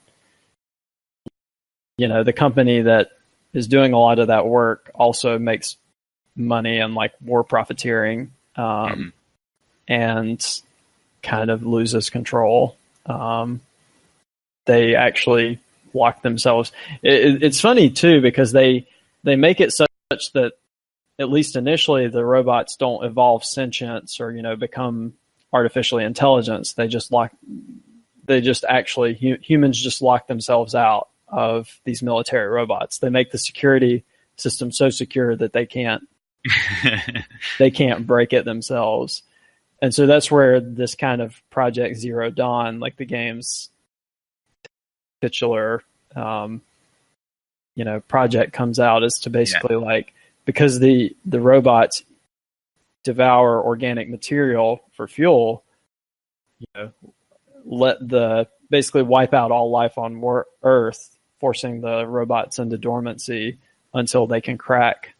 the company that is doing a lot of that work also makes money and like war profiteering, and kind of loses control. They actually lock themselves. It's funny too, because they make it such that at least initially the robots don't evolve sentience or become artificially intelligence. Humans just lock themselves out of these military robots. They make the security system so secure that they can't break it themselves. And so that's where this kind of Project Zero Dawn, like the game's titular project, comes out, is to basically like, because the robots devour organic material for fuel, basically wipe out all life on Earth, forcing the robots into dormancy until they can crack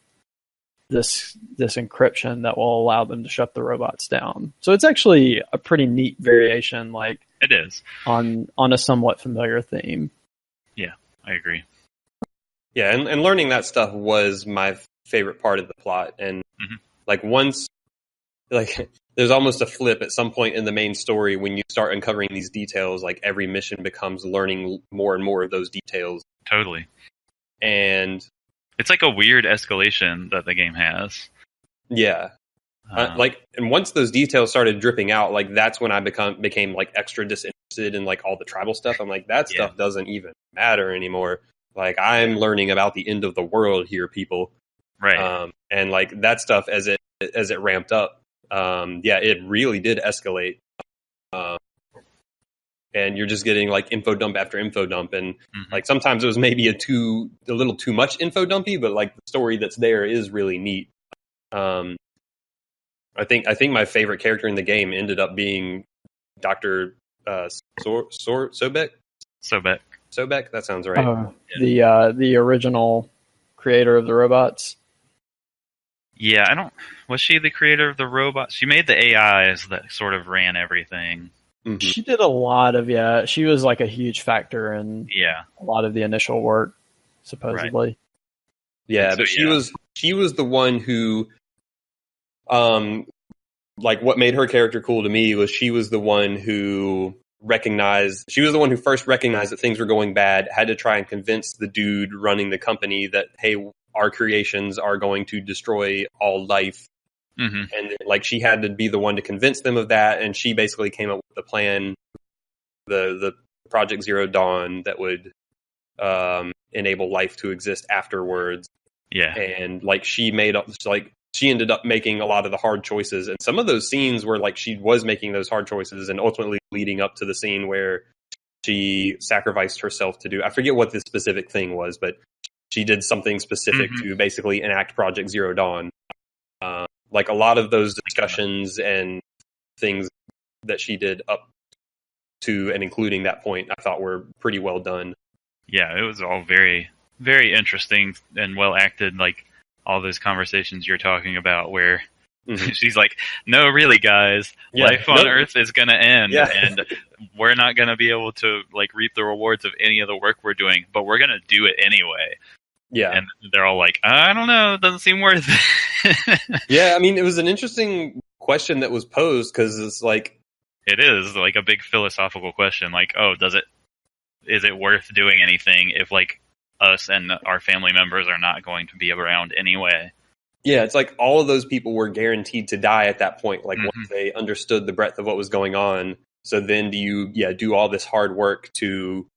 this encryption that will allow them to shut the robots down. So it's actually a pretty neat variation, like it is, on a somewhat familiar theme. Yeah, I agree. Yeah, and learning that stuff was my favorite part of the plot. And like once, like there's almost a flip at some point in the main story when you start uncovering these details. Like every mission becomes learning more and more of those details. Totally. And it's like a weird escalation that the game has. Yeah. And once those details started dripping out, like that's when I became like extra disinterested in like all the tribal stuff. I'm like, that stuff doesn't even matter anymore. Like I'm learning about the end of the world here, people. Right. And like that stuff as it ramped up, it really did escalate. And you're just getting like info dump after info dump, and like sometimes it was maybe a little too much info dumpy, but like the story that's there is really neat. I think my favorite character in the game ended up being Dr. Sobek. That sounds right. The original creator of the robots. Yeah, was she the creator of the robots? She made the AIs that sort of ran everything. She did a lot of, she was like a huge factor in a lot of the initial work, supposedly. Right. Yeah, but she was the one who, like what made her character cool to me was she was the one who she was the one who first recognized that things were going bad, had to try and convince the dude running the company that, hey, our creations are going to destroy all life. Mm-hmm. And like she had to be the one to convince them of that, and she basically came up with the plan, the Project Zero Dawn, that would enable life to exist afterwards. Yeah. And like she ended up making a lot of the hard choices, and some of those scenes where like she was making those hard choices and ultimately leading up to the scene where she sacrificed herself to do, I forget what the specific thing was, but she did something specific to basically enact Project Zero Dawn. Like a lot of those discussions and things that she did up to and including that point, I thought were pretty well done. Yeah, it was all very, very interesting and well acted. Like all those conversations you're talking about where she's like, no, really, guys, life on Earth is going to end, and we're not going to be able to like reap the rewards of any of the work we're doing, but we're going to do it anyway. Yeah. And they're all like, I don't know, it doesn't seem worth it. Yeah, I mean, it was an interesting question that was posed, because it's like... It is like a big philosophical question. Like, is it worth doing anything if like us and our family members are not going to be around anyway? Yeah, it's like all of those people were guaranteed to die at that point, like once they understood the breadth of what was going on. So then do you do all this hard work to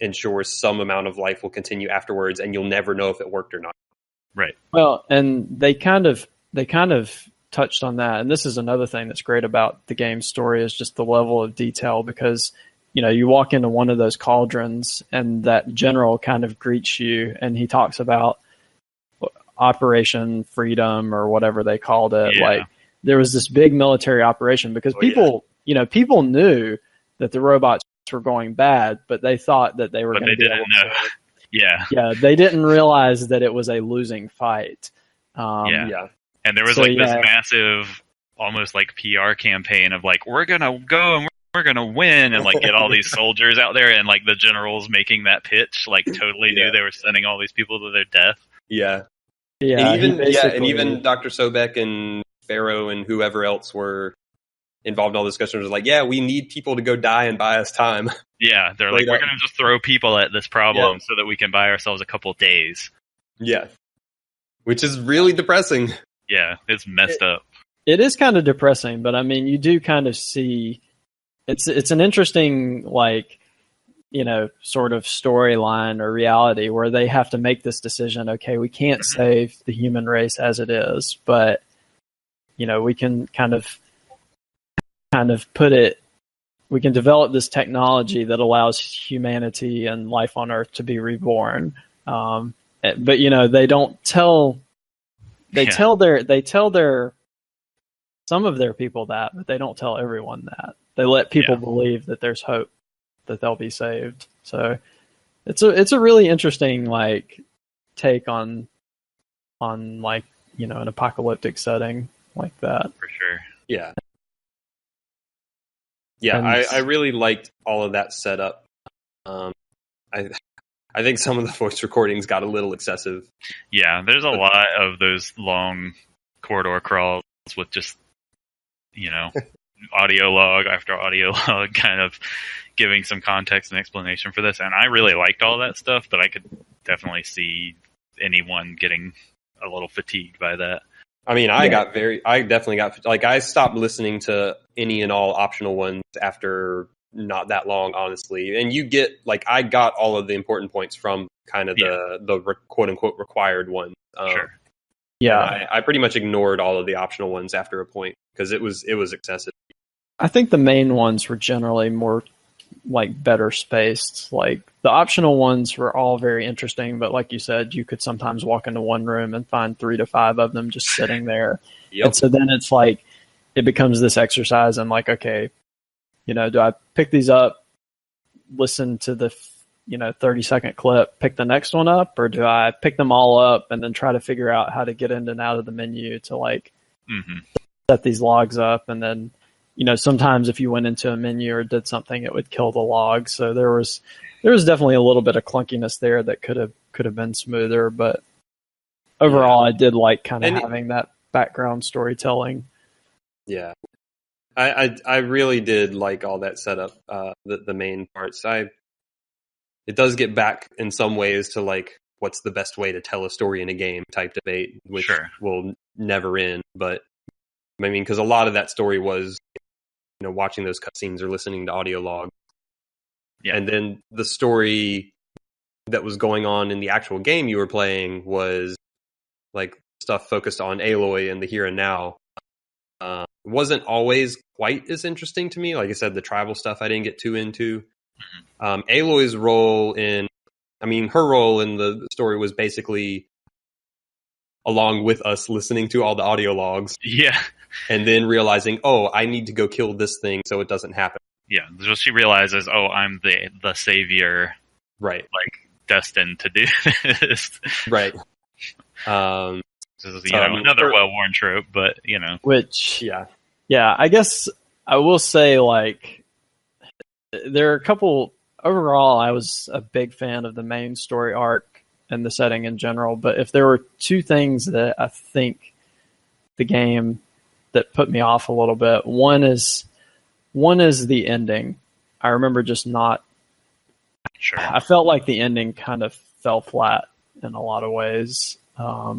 ensure some amount of life will continue afterwards, and you'll never know if it worked or not. Right. Well, and they kind of touched on that, and this is another thing that's great about the game's story is just the level of detail, because you walk into one of those cauldrons and that general kind of greets you, and he talks about Operation Freedom or whatever they called it. Yeah. Like there was this big military operation because people knew that the robots were going bad, but they thought that they were going to be able to. Yeah, they didn't realize that it was a losing fight. And there was this massive, almost like PR campaign of like, we're gonna go and we're gonna win, and like get all these soldiers out there, and like the generals making that pitch like totally knew they were sending all these people to their death. And even Dr. Sobek and Pharaoh and whoever else were involved in all the discussions was like, we need people to go die and buy us time. Yeah, they're like, we're going to just throw people at this problem so that we can buy ourselves a couple days. Yeah. Which is really depressing. Yeah, it's messed up. It is kind of depressing, but I mean, you do kind of see it's an interesting, like, sort of storyline or reality where they have to make this decision. Okay, we can't save the human race as it is, but we can kind of put it. We can develop this technology that allows humanity and life on Earth to be reborn. But they don't tell. They tell their some of their people that, but they don't tell everyone that. They let people believe that there's hope, that they'll be saved. So it's a really interesting like take on like an apocalyptic setting like that. For sure. Yeah. Yeah, I really liked all of that setup. I think some of the voice recordings got a little excessive. Yeah, there's a lot of those long corridor crawls with just audio log after audio log kind of giving some context and explanation for this, and I really liked all that stuff, but I could definitely see anyone getting a little fatigued by that. I mean, I definitely got, like, I stopped listening to any and all optional ones after not that long, honestly. And you get, like, I got all of the important points from kind of the quote unquote required ones. Sure. Yeah. I pretty much ignored all of the optional ones after a point because it was excessive. I think the main ones were generally more like better spaced. Like the optional ones were all very interesting, but like you said, you could sometimes walk into one room and find 3 to 5 of them just sitting there. Yep. And so then it's like, it becomes this exercise. I'm like, okay, do I pick these up, listen to the 30-second clip, pick the next one up, or do I pick them all up and then try to figure out how to get in and out of the menu to like set these logs up? And then, sometimes if you went into a menu or did something, it would kill the log. So there was definitely a little bit of clunkiness there that could have been smoother, but overall I did like kind of having that background storytelling. Yeah. I really did like all that setup, the main parts. It does get back in some ways to like what's the best way to tell a story in a game type debate, which will never end. But I mean, because a lot of that story was, watching those cutscenes or listening to audio log. Yeah. And then the story that was going on in the actual game you were playing was like stuff focused on Aloy and the here and now. Wasn't always quite as interesting to me. Like I said, the tribal stuff I didn't get too into. Aloy's role her role in the story was basically along with us listening to all the audio logs. Yeah. And then realizing, I need to go kill this thing so it doesn't happen. Yeah. So she realizes, I'm the savior. Right. Like, destined to do this. Right. This is, another well-worn trope, but, Which, yeah, I guess I will say, like, there are a couple... Overall, I was a big fan of the main story arc and the setting in general, but if there were two things that I think the game that put me off a little bit, one is the ending. I remember just not... Sure. I felt like the ending kind of fell flat in a lot of ways. I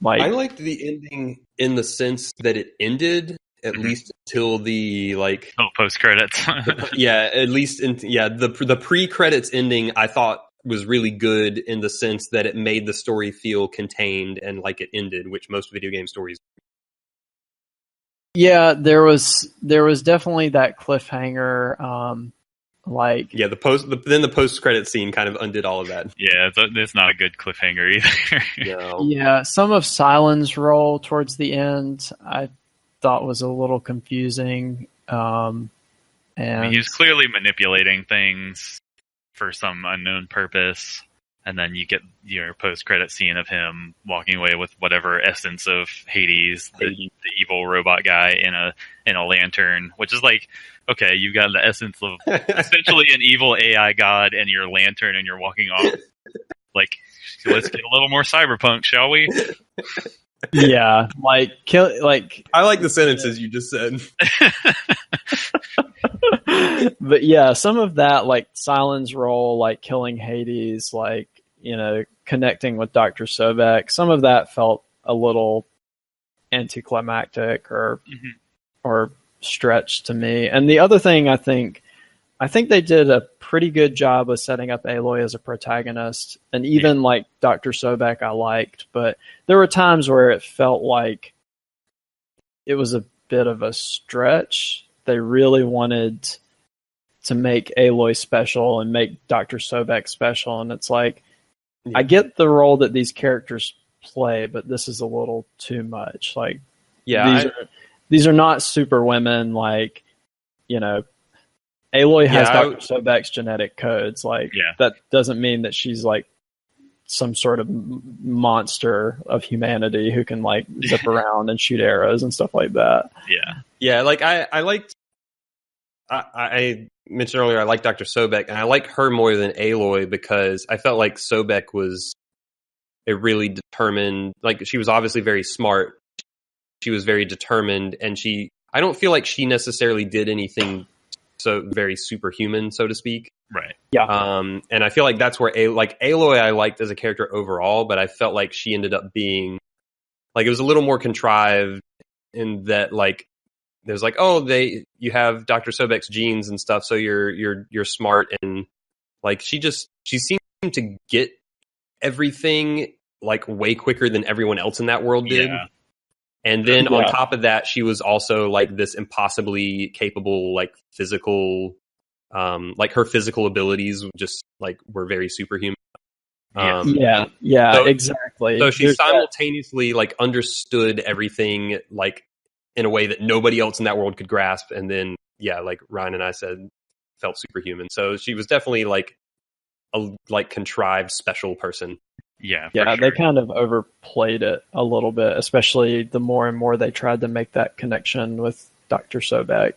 liked the ending in the sense that it ended, at least until the post credits. at least the pre-credits ending I thought was really good in the sense that it made the story feel contained and like it ended, which most video game stories. Yeah, there was definitely that cliffhanger. The post-credit scene kind of undid all of that. Yeah, it's not a good cliffhanger either. No. Yeah, some of Silen's role towards the end I thought was a little confusing. And he was clearly manipulating things for some unknown purpose, and then you get your post-credit scene of him walking away with whatever essence of Hades, the evil robot guy, in a lantern, which is like, okay, you've got the essence of essentially an evil AI god and your lantern, and you're walking off. Like, let's get a little more cyberpunk, shall we? Yeah, I like the sentences you just said. But yeah, some of that, like Silen's role, like killing Hades, like, connecting with Dr. Sobek, some of that felt a little anticlimactic or stretched to me. And the other thing, I think they did a pretty good job of setting up Aloy as a protagonist, and even like Dr. Sobek I liked, but there were times where it felt like it was a bit of a stretch. They really wanted to make Aloy special and make Dr. Sobek special, and it's like, I get the role that these characters play, but this is a little too much. Like, these are not super women. Like, Aloy has Dr. Sobek's genetic codes. Like, that doesn't mean that she's like some sort of monster of humanity who can like zip around and shoot arrows and stuff like that. Yeah. Like I liked. I mentioned earlier I like Dr. Sobek, and I like her more than Aloy because I felt like Sobek was a really determined. Like, she was obviously very smart. She was very determined, and I don't feel like she necessarily did anything so very superhuman, so to speak. Right. Yeah. And I feel like that's where Aloy I liked as a character overall, but I felt like she ended up being like, it was a little more contrived in that, like, there's like, you have Dr. Sobek's genes and stuff, so you're smart, and like she seemed to get everything like way quicker than everyone else in that world did. Yeah. And then on top of that, she was also like this impossibly capable, like physical, like her physical abilities just like were very superhuman. Exactly. So she simultaneously like understood everything like in a way that nobody else in that world could grasp, and then like Ryan and I said, felt superhuman. So she was definitely like a contrived special person. Yeah, sure. They kind of overplayed it a little bit, especially the more and more they tried to make that connection with Dr. Sobek.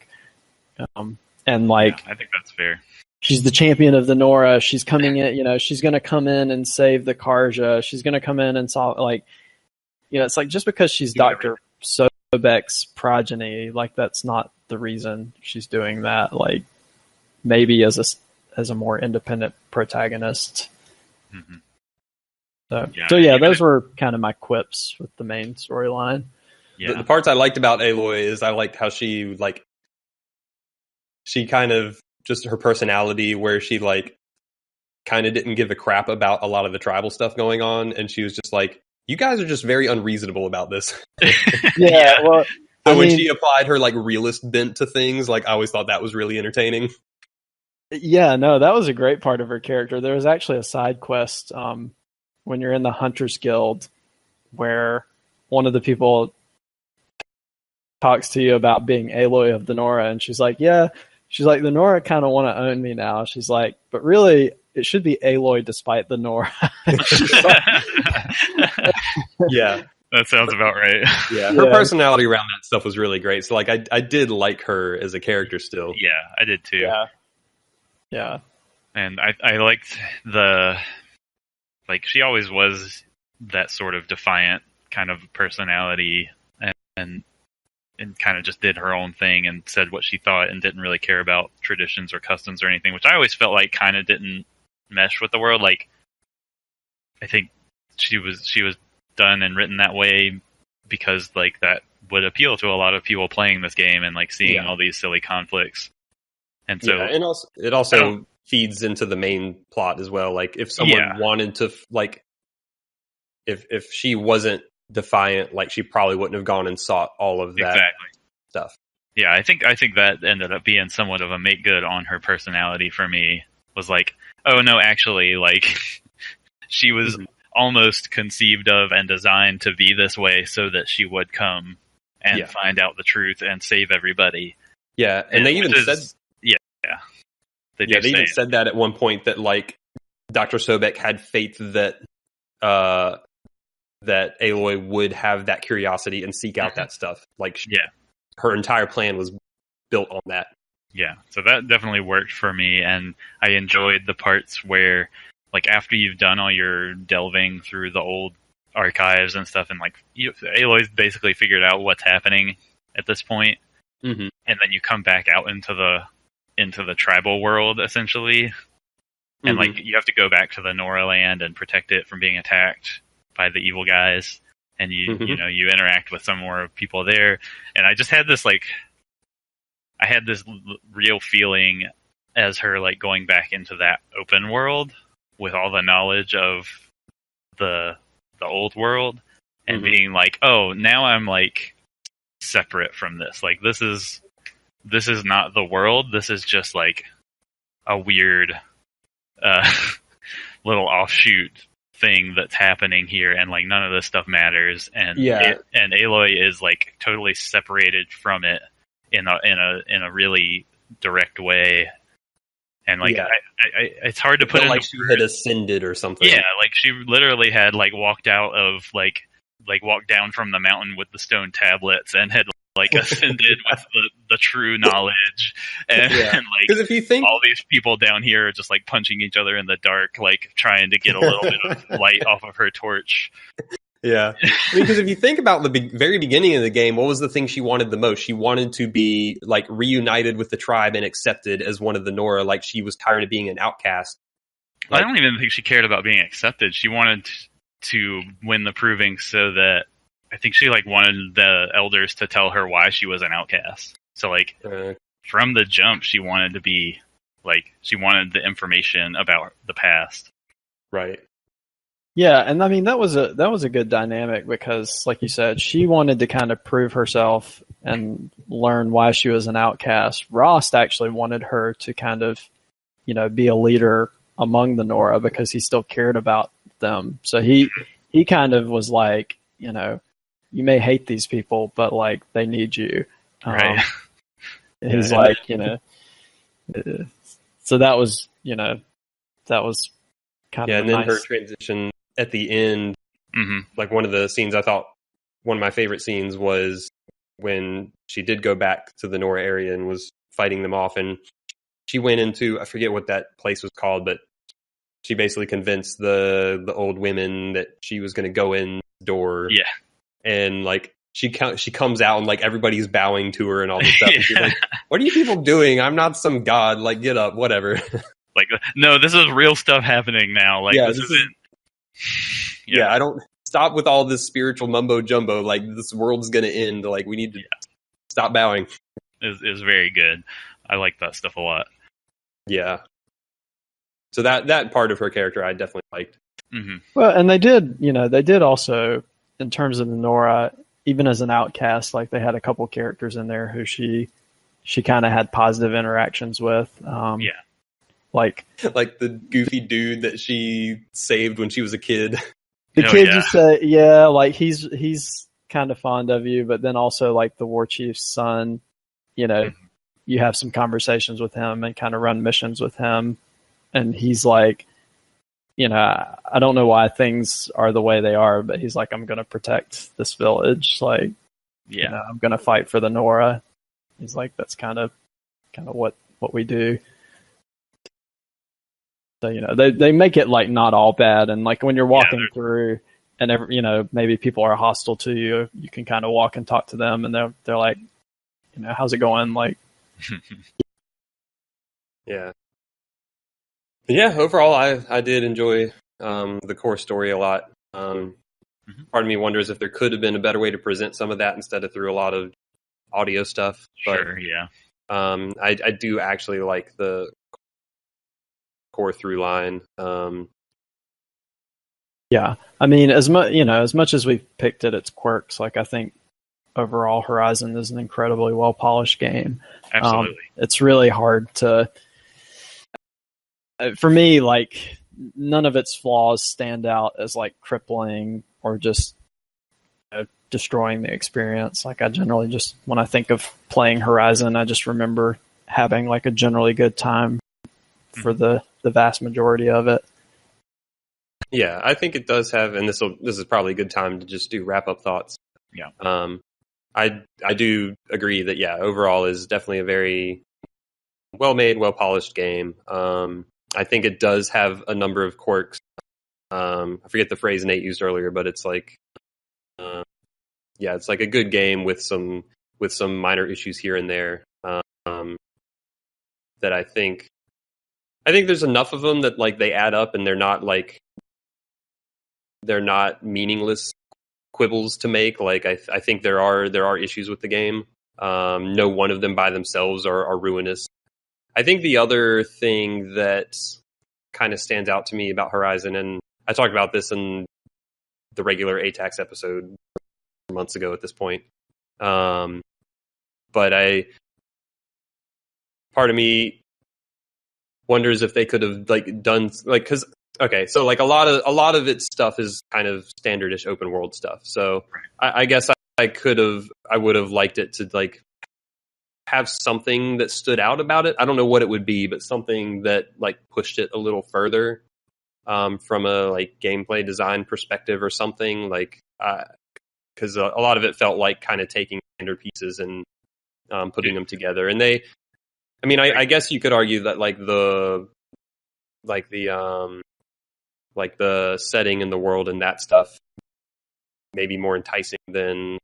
And like, I think that's fair. She's the champion of the Nora. She's coming in, she's going to come in and save the Karja. She's going to come in and solve, like, it's like, just because she's Dr. Sobek's progeny, like, that's not the reason she's doing that. Like maybe as a more independent protagonist. Mm-hmm. So yeah, those were kind of my quips with the main storyline. Yeah. The parts I liked about Aloy is I liked how she kind of just her personality, where she like kind of didn't give a crap about a lot of the tribal stuff going on, and she was just like, you guys are just very unreasonable about this. Yeah, well, so when she applied her like realist bent to things, like I always thought that was really entertaining. Yeah, no, that was a great part of her character. There was actually a side quest when you're in the Hunters Guild where one of the people talks to you about being Aloy of the Nora, and she's like, the Nora kind of want to own me now. She's like, but really, it should be Aloy despite the Nora. Yeah. That sounds about right. Yeah, her personality around that stuff was really great. So, like, I did like her as a character still. Yeah, I did too. Yeah. And I liked she always was that sort of defiant kind of personality, and kind of just did her own thing and said what she thought and didn't really care about traditions or customs or anything, which I always felt like kind of didn't mesh with the world. Like, I think she was done and written that way because like that would appeal to a lot of people playing this game and like seeing all these silly conflicts. And so and also it also feeds into the main plot as well. Like if someone wanted to like if she wasn't defiant, like she probably wouldn't have gone and sought all of that stuff. Yeah, I think that ended up being somewhat of a make good on her personality for me. Was like, oh no, actually, like she was almost conceived of and designed to be this way so that she would come and find out the truth and save everybody. Yeah, and they even said they even said that at one point, that like Dr. Sobek had faith that that Aloy would have that curiosity and seek out that stuff. Like, her entire plan was built on that. Yeah, so that definitely worked for me, and I enjoyed the parts where, like, after you've done all your delving through the old archives and stuff, and like Aloy's basically figured out what's happening at this point, and then you come back out into the tribal world essentially, and like you have to go back to the Nora land and protect it from being attacked by the evil guys, and you you interact with some more people there, and I just had this real feeling as her like going back into that open world with all the knowledge of the old world, and being like, oh, now I'm like separate from this. Like this is not the world. This is just like a weird little offshoot thing that's happening here, and like none of this stuff matters, and and Aloy is like totally separated from it in a really direct way, and like it's hard to put it like she had ascended or something. Yeah, like she literally had like walked out of like walked down from the mountain with the stone tablets and had like ascended with the true knowledge, and like, because if you think all these people down here are just like punching each other in the dark, like trying to get a little bit of light off of her torch. Yeah, because if you think about the very beginning of the game, what was the thing she wanted the most? She wanted to be like reunited with the tribe and accepted as one of the Nora. Like she was tired of being an outcast. Like, I don't even think she cared about being accepted. She wanted to win the proving, so that I think she like wanted the elders to tell her why she was an outcast. So like from the jump, she wanted to be like, she wanted the information about the past. Right. Yeah, and I mean that was a good dynamic, because like you said, she wanted to kind of prove herself and learn why she was an outcast. Rost actually wanted her to kind of, be a leader among the Nora, because he still cared about them. So he kind of was like, you may hate these people, but like they need you. Right. He's like, so that was, kind of and then nice. her transition at the end, like one of the scenes I thought one of my favorite scenes was when she did go back to the Nora area and was fighting them off, and she went into, I forget what that place was called, but she basically convinced the old women that she was going to go in the door. Yeah. And like she comes out and like everybody's bowing to her and all this stuff. And she's like, "What are you people doing? I'm not some god. Like, get up, whatever." Like, no, this is real stuff happening now. Like, this isn't. Yeah, I don't stop with all this spiritual mumbo jumbo. Like, this world's gonna end. Like, we need to stop bowing. Is very good. I like that stuff a lot. Yeah. So that part of her character I definitely liked. Mm-hmm. Well, and they did also, in terms of the Nora, even as an outcast, like they had a couple characters in there who she kind of had positive interactions with. Like the goofy dude that she saved when she was a kid. The kid you say, like he's kind of fond of you, but then also like the war chief's son, you have some conversations with him and kind of run missions with him. And he's like, I don't know why things are the way they are, but he's like, I'm going to protect this village. Like, I'm going to fight for the Nora. He's like, that's kind of what we do. So, they make it like not all bad. And like when you're walking through and maybe people are hostile to you, you can kind of walk and talk to them and they're like, how's it going? Like, yeah. Yeah, overall, I did enjoy the core story a lot. Part of me wonders if there could have been a better way to present some of that instead of through a lot of audio stuff. Sure, yeah. I do actually like the core through line. Yeah, I mean, as much as we've picked at its quirks, like I think overall Horizon is an incredibly well polished game. Absolutely, it's really hard to. For me, like none of its flaws stand out as like crippling or just destroying the experience. Like I generally just, when I think of playing Horizon, I just remember having like a generally good time for the vast majority of it. Yeah, I think it does have, and this is probably a good time to just do wrap up thoughts. Yeah. I do agree that overall is definitely a very well made, well polished game. I think it does have a number of quirks. I forget the phrase Nate used earlier, but it's like, it's like a good game with some minor issues here and there. That I think there's enough of them that like they add up and they're not meaningless quibbles to make. Like I think there are issues with the game. No one of them by themselves are ruinous. I think the other thing that kind of stands out to me about Horizon, and I talked about this in the regular ATACS episode months ago at this point, but part of me wonders if they could have like done like, because so like a lot of its stuff is kind of standardish open world stuff. So I guess I would have liked it to like have something that stood out about it. I don't know what it would be, but something that like pushed it a little further from a like gameplay design perspective or something, like because a lot of it felt like kind of taking standard pieces and putting them together. And I guess you could argue that like the setting in the world and that stuff may be more enticing than,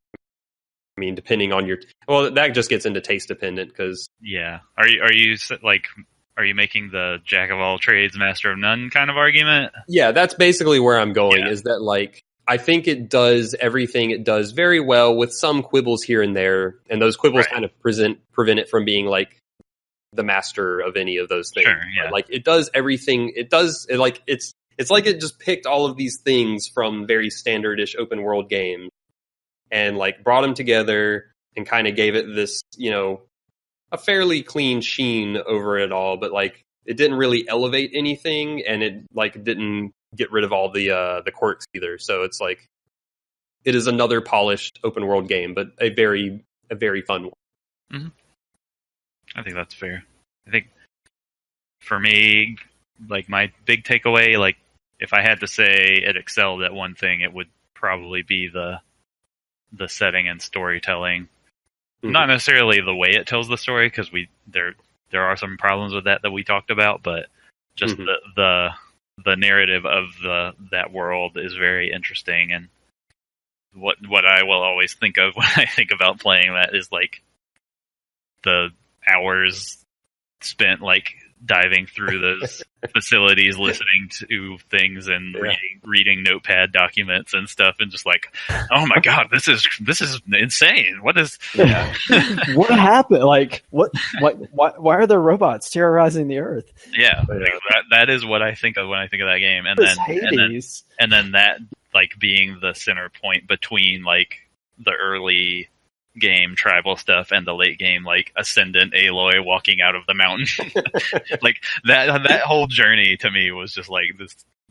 depending on that just gets into taste dependent. Because are you making the jack of all trades, master of none kind of argument? Yeah, that's basically where I'm going. Is that like I think it does everything it does very well with some quibbles here and there, and those quibbles kind of prevent it from being like the master of any of those things. Sure, yeah. Like it does everything it does. It's like it just picked all of these things from very standardish open world games and like brought them together and kind of gave it this, a fairly clean sheen over it all. But like it didn't really elevate anything, and it like didn't get rid of all the quirks either. So it's like it is another polished open world game, but a very fun one. Mm-hmm. I think that's fair. I think for me, like my big takeaway, like if I had to say it excelled at one thing, it would probably be the setting and storytelling. Mm-hmm. Not necessarily the way it tells the story, because there are some problems with that we talked about, but just the narrative of that world is very interesting, and what I will always think of when I think about playing that is like the hours spent like diving through those facilities, listening to things and reading notepad documents and stuff, and just like, oh my god, this is insane. What is what happened? Like why are there robots terrorizing the earth? Yeah, like that is what I think of when I think of that game. And then that like being the center point between like the early game tribal stuff and the late game like Ascendant Aloy walking out of the mountain. Like that whole journey to me was just like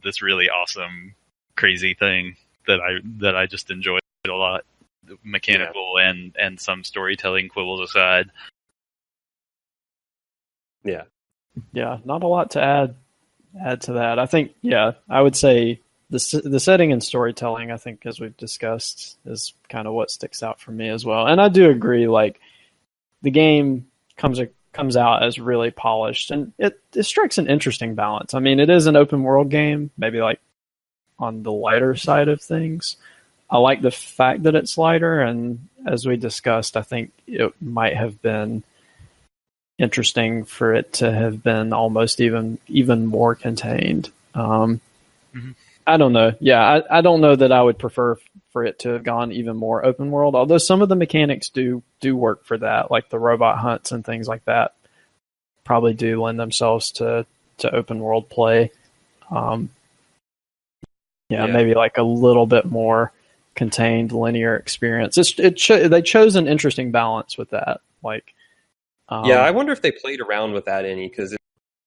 this really awesome crazy thing that I just enjoyed a lot, mechanical and some storytelling quibbles aside. Yeah, not a lot to add to that. I think I would say the setting and storytelling, I think, as we've discussed, is kind of what sticks out for me as well. And I do agree, like, the game comes out as really polished, and it strikes an interesting balance. I mean, it is an open world game, maybe like on the lighter side of things. I like the fact that it's lighter, and as we discussed, I think it might have been interesting for it to have been almost even more contained. I don't know. Yeah, I don't know that I would prefer for it to have gone even more open world, although some of the mechanics do work for that, like the robot hunts and things like that probably do lend themselves to open world play. Maybe like a little bit more contained linear experience. They chose an interesting balance with that. Like, I wonder if they played around with that any, because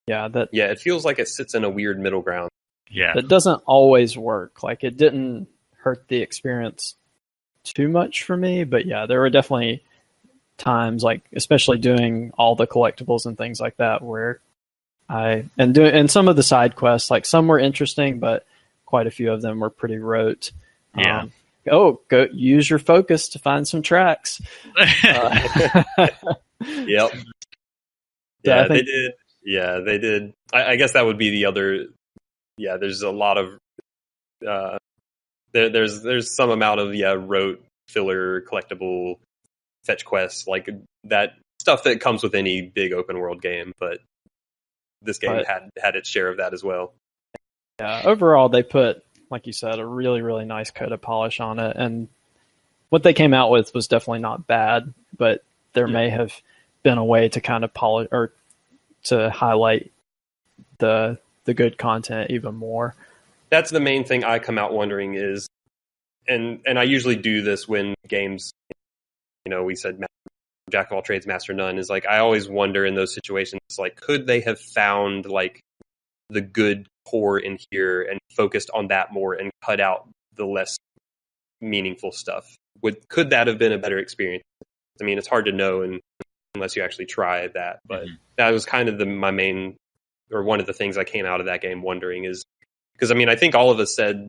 it feels like it sits in a weird middle ground. Yeah, that doesn't always work. Like, it didn't hurt the experience too much for me, but there were definitely times, like especially doing all the collectibles and things like that, where and some of the side quests, like some were interesting, but quite a few of them were pretty rote. Yeah. Go use your focus to find some tracks. Yep. Yeah, they did. Yeah, they did. I guess that would be the other. Yeah, there's a lot of there's some amount of rote filler collectible fetch quests, like that stuff that comes with any big open world game, but this game had its share of that as well. Yeah, overall they put, like you said, a really, really nice coat of polish on it, and what they came out with was definitely not bad, but there may have been a way to kind of polish or to highlight the good content even more. That's the main thing I come out wondering is, and I usually do this when games, we said Jack of all trades, master none, is like, I always wonder in those situations, like, could they have found like the good core in here and focused on that more and cut out the less meaningful stuff? Could that have been a better experience? I mean, it's hard to know unless you actually try that, but that was kind of my main, or one of the things I came out of that game wondering, is because, I mean, I think all of us said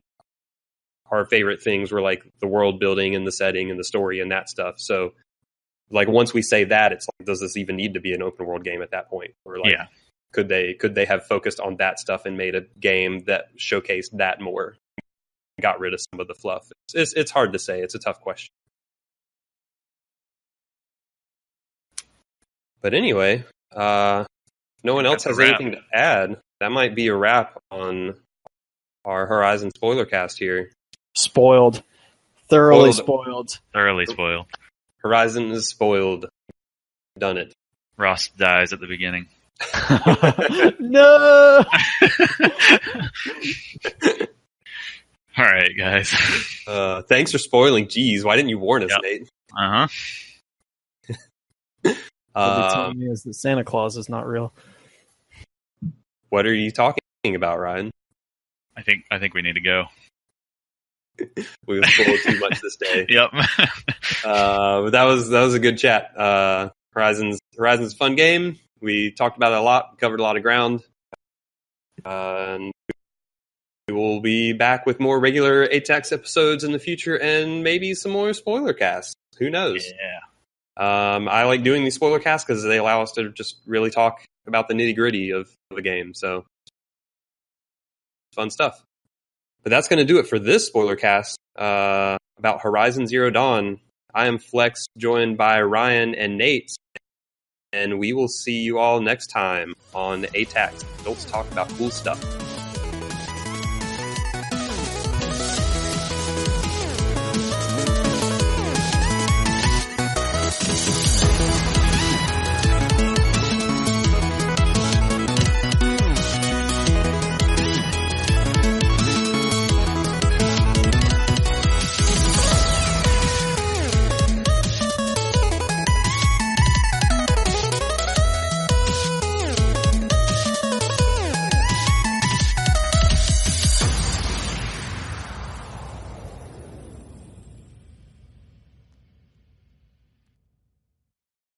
our favorite things were like the world building and the setting and the story and that stuff. So like, once we say that, it's like, does this even need to be an open world game at that point? Or like, could they have focused on that stuff and made a game that showcased that more, got rid of some of the fluff? It's hard to say. It's a tough question. But anyway, no one else has anything to add. That might be a wrap on our Horizon spoiler cast here. Spoiled. Thoroughly spoiled. Thoroughly spoiled. Horizon is spoiled. Done it. Ross dies at the beginning. No! All right, guys. Thanks for spoiling. Jeez, why didn't you warn us, Nate? Uh-huh. What they're telling me is that Santa Claus is not real. What are you talking about, Ryan? I think we need to go. We spoiled too much this day. Yep. But that was a good chat. Horizon's a fun game. We talked about it a lot, covered a lot of ground. And we will be back with more regular ATACS episodes in the future, and maybe some more spoiler casts. Who knows? Yeah. I like doing these spoiler casts because they allow us to just really talk about the nitty gritty of the game. So, fun stuff. But that's going to do it for this spoiler cast about Horizon Zero Dawn. I am Flex, joined by Ryan and Nate, and we will see you all next time on ATACS. Adults talk about cool stuff.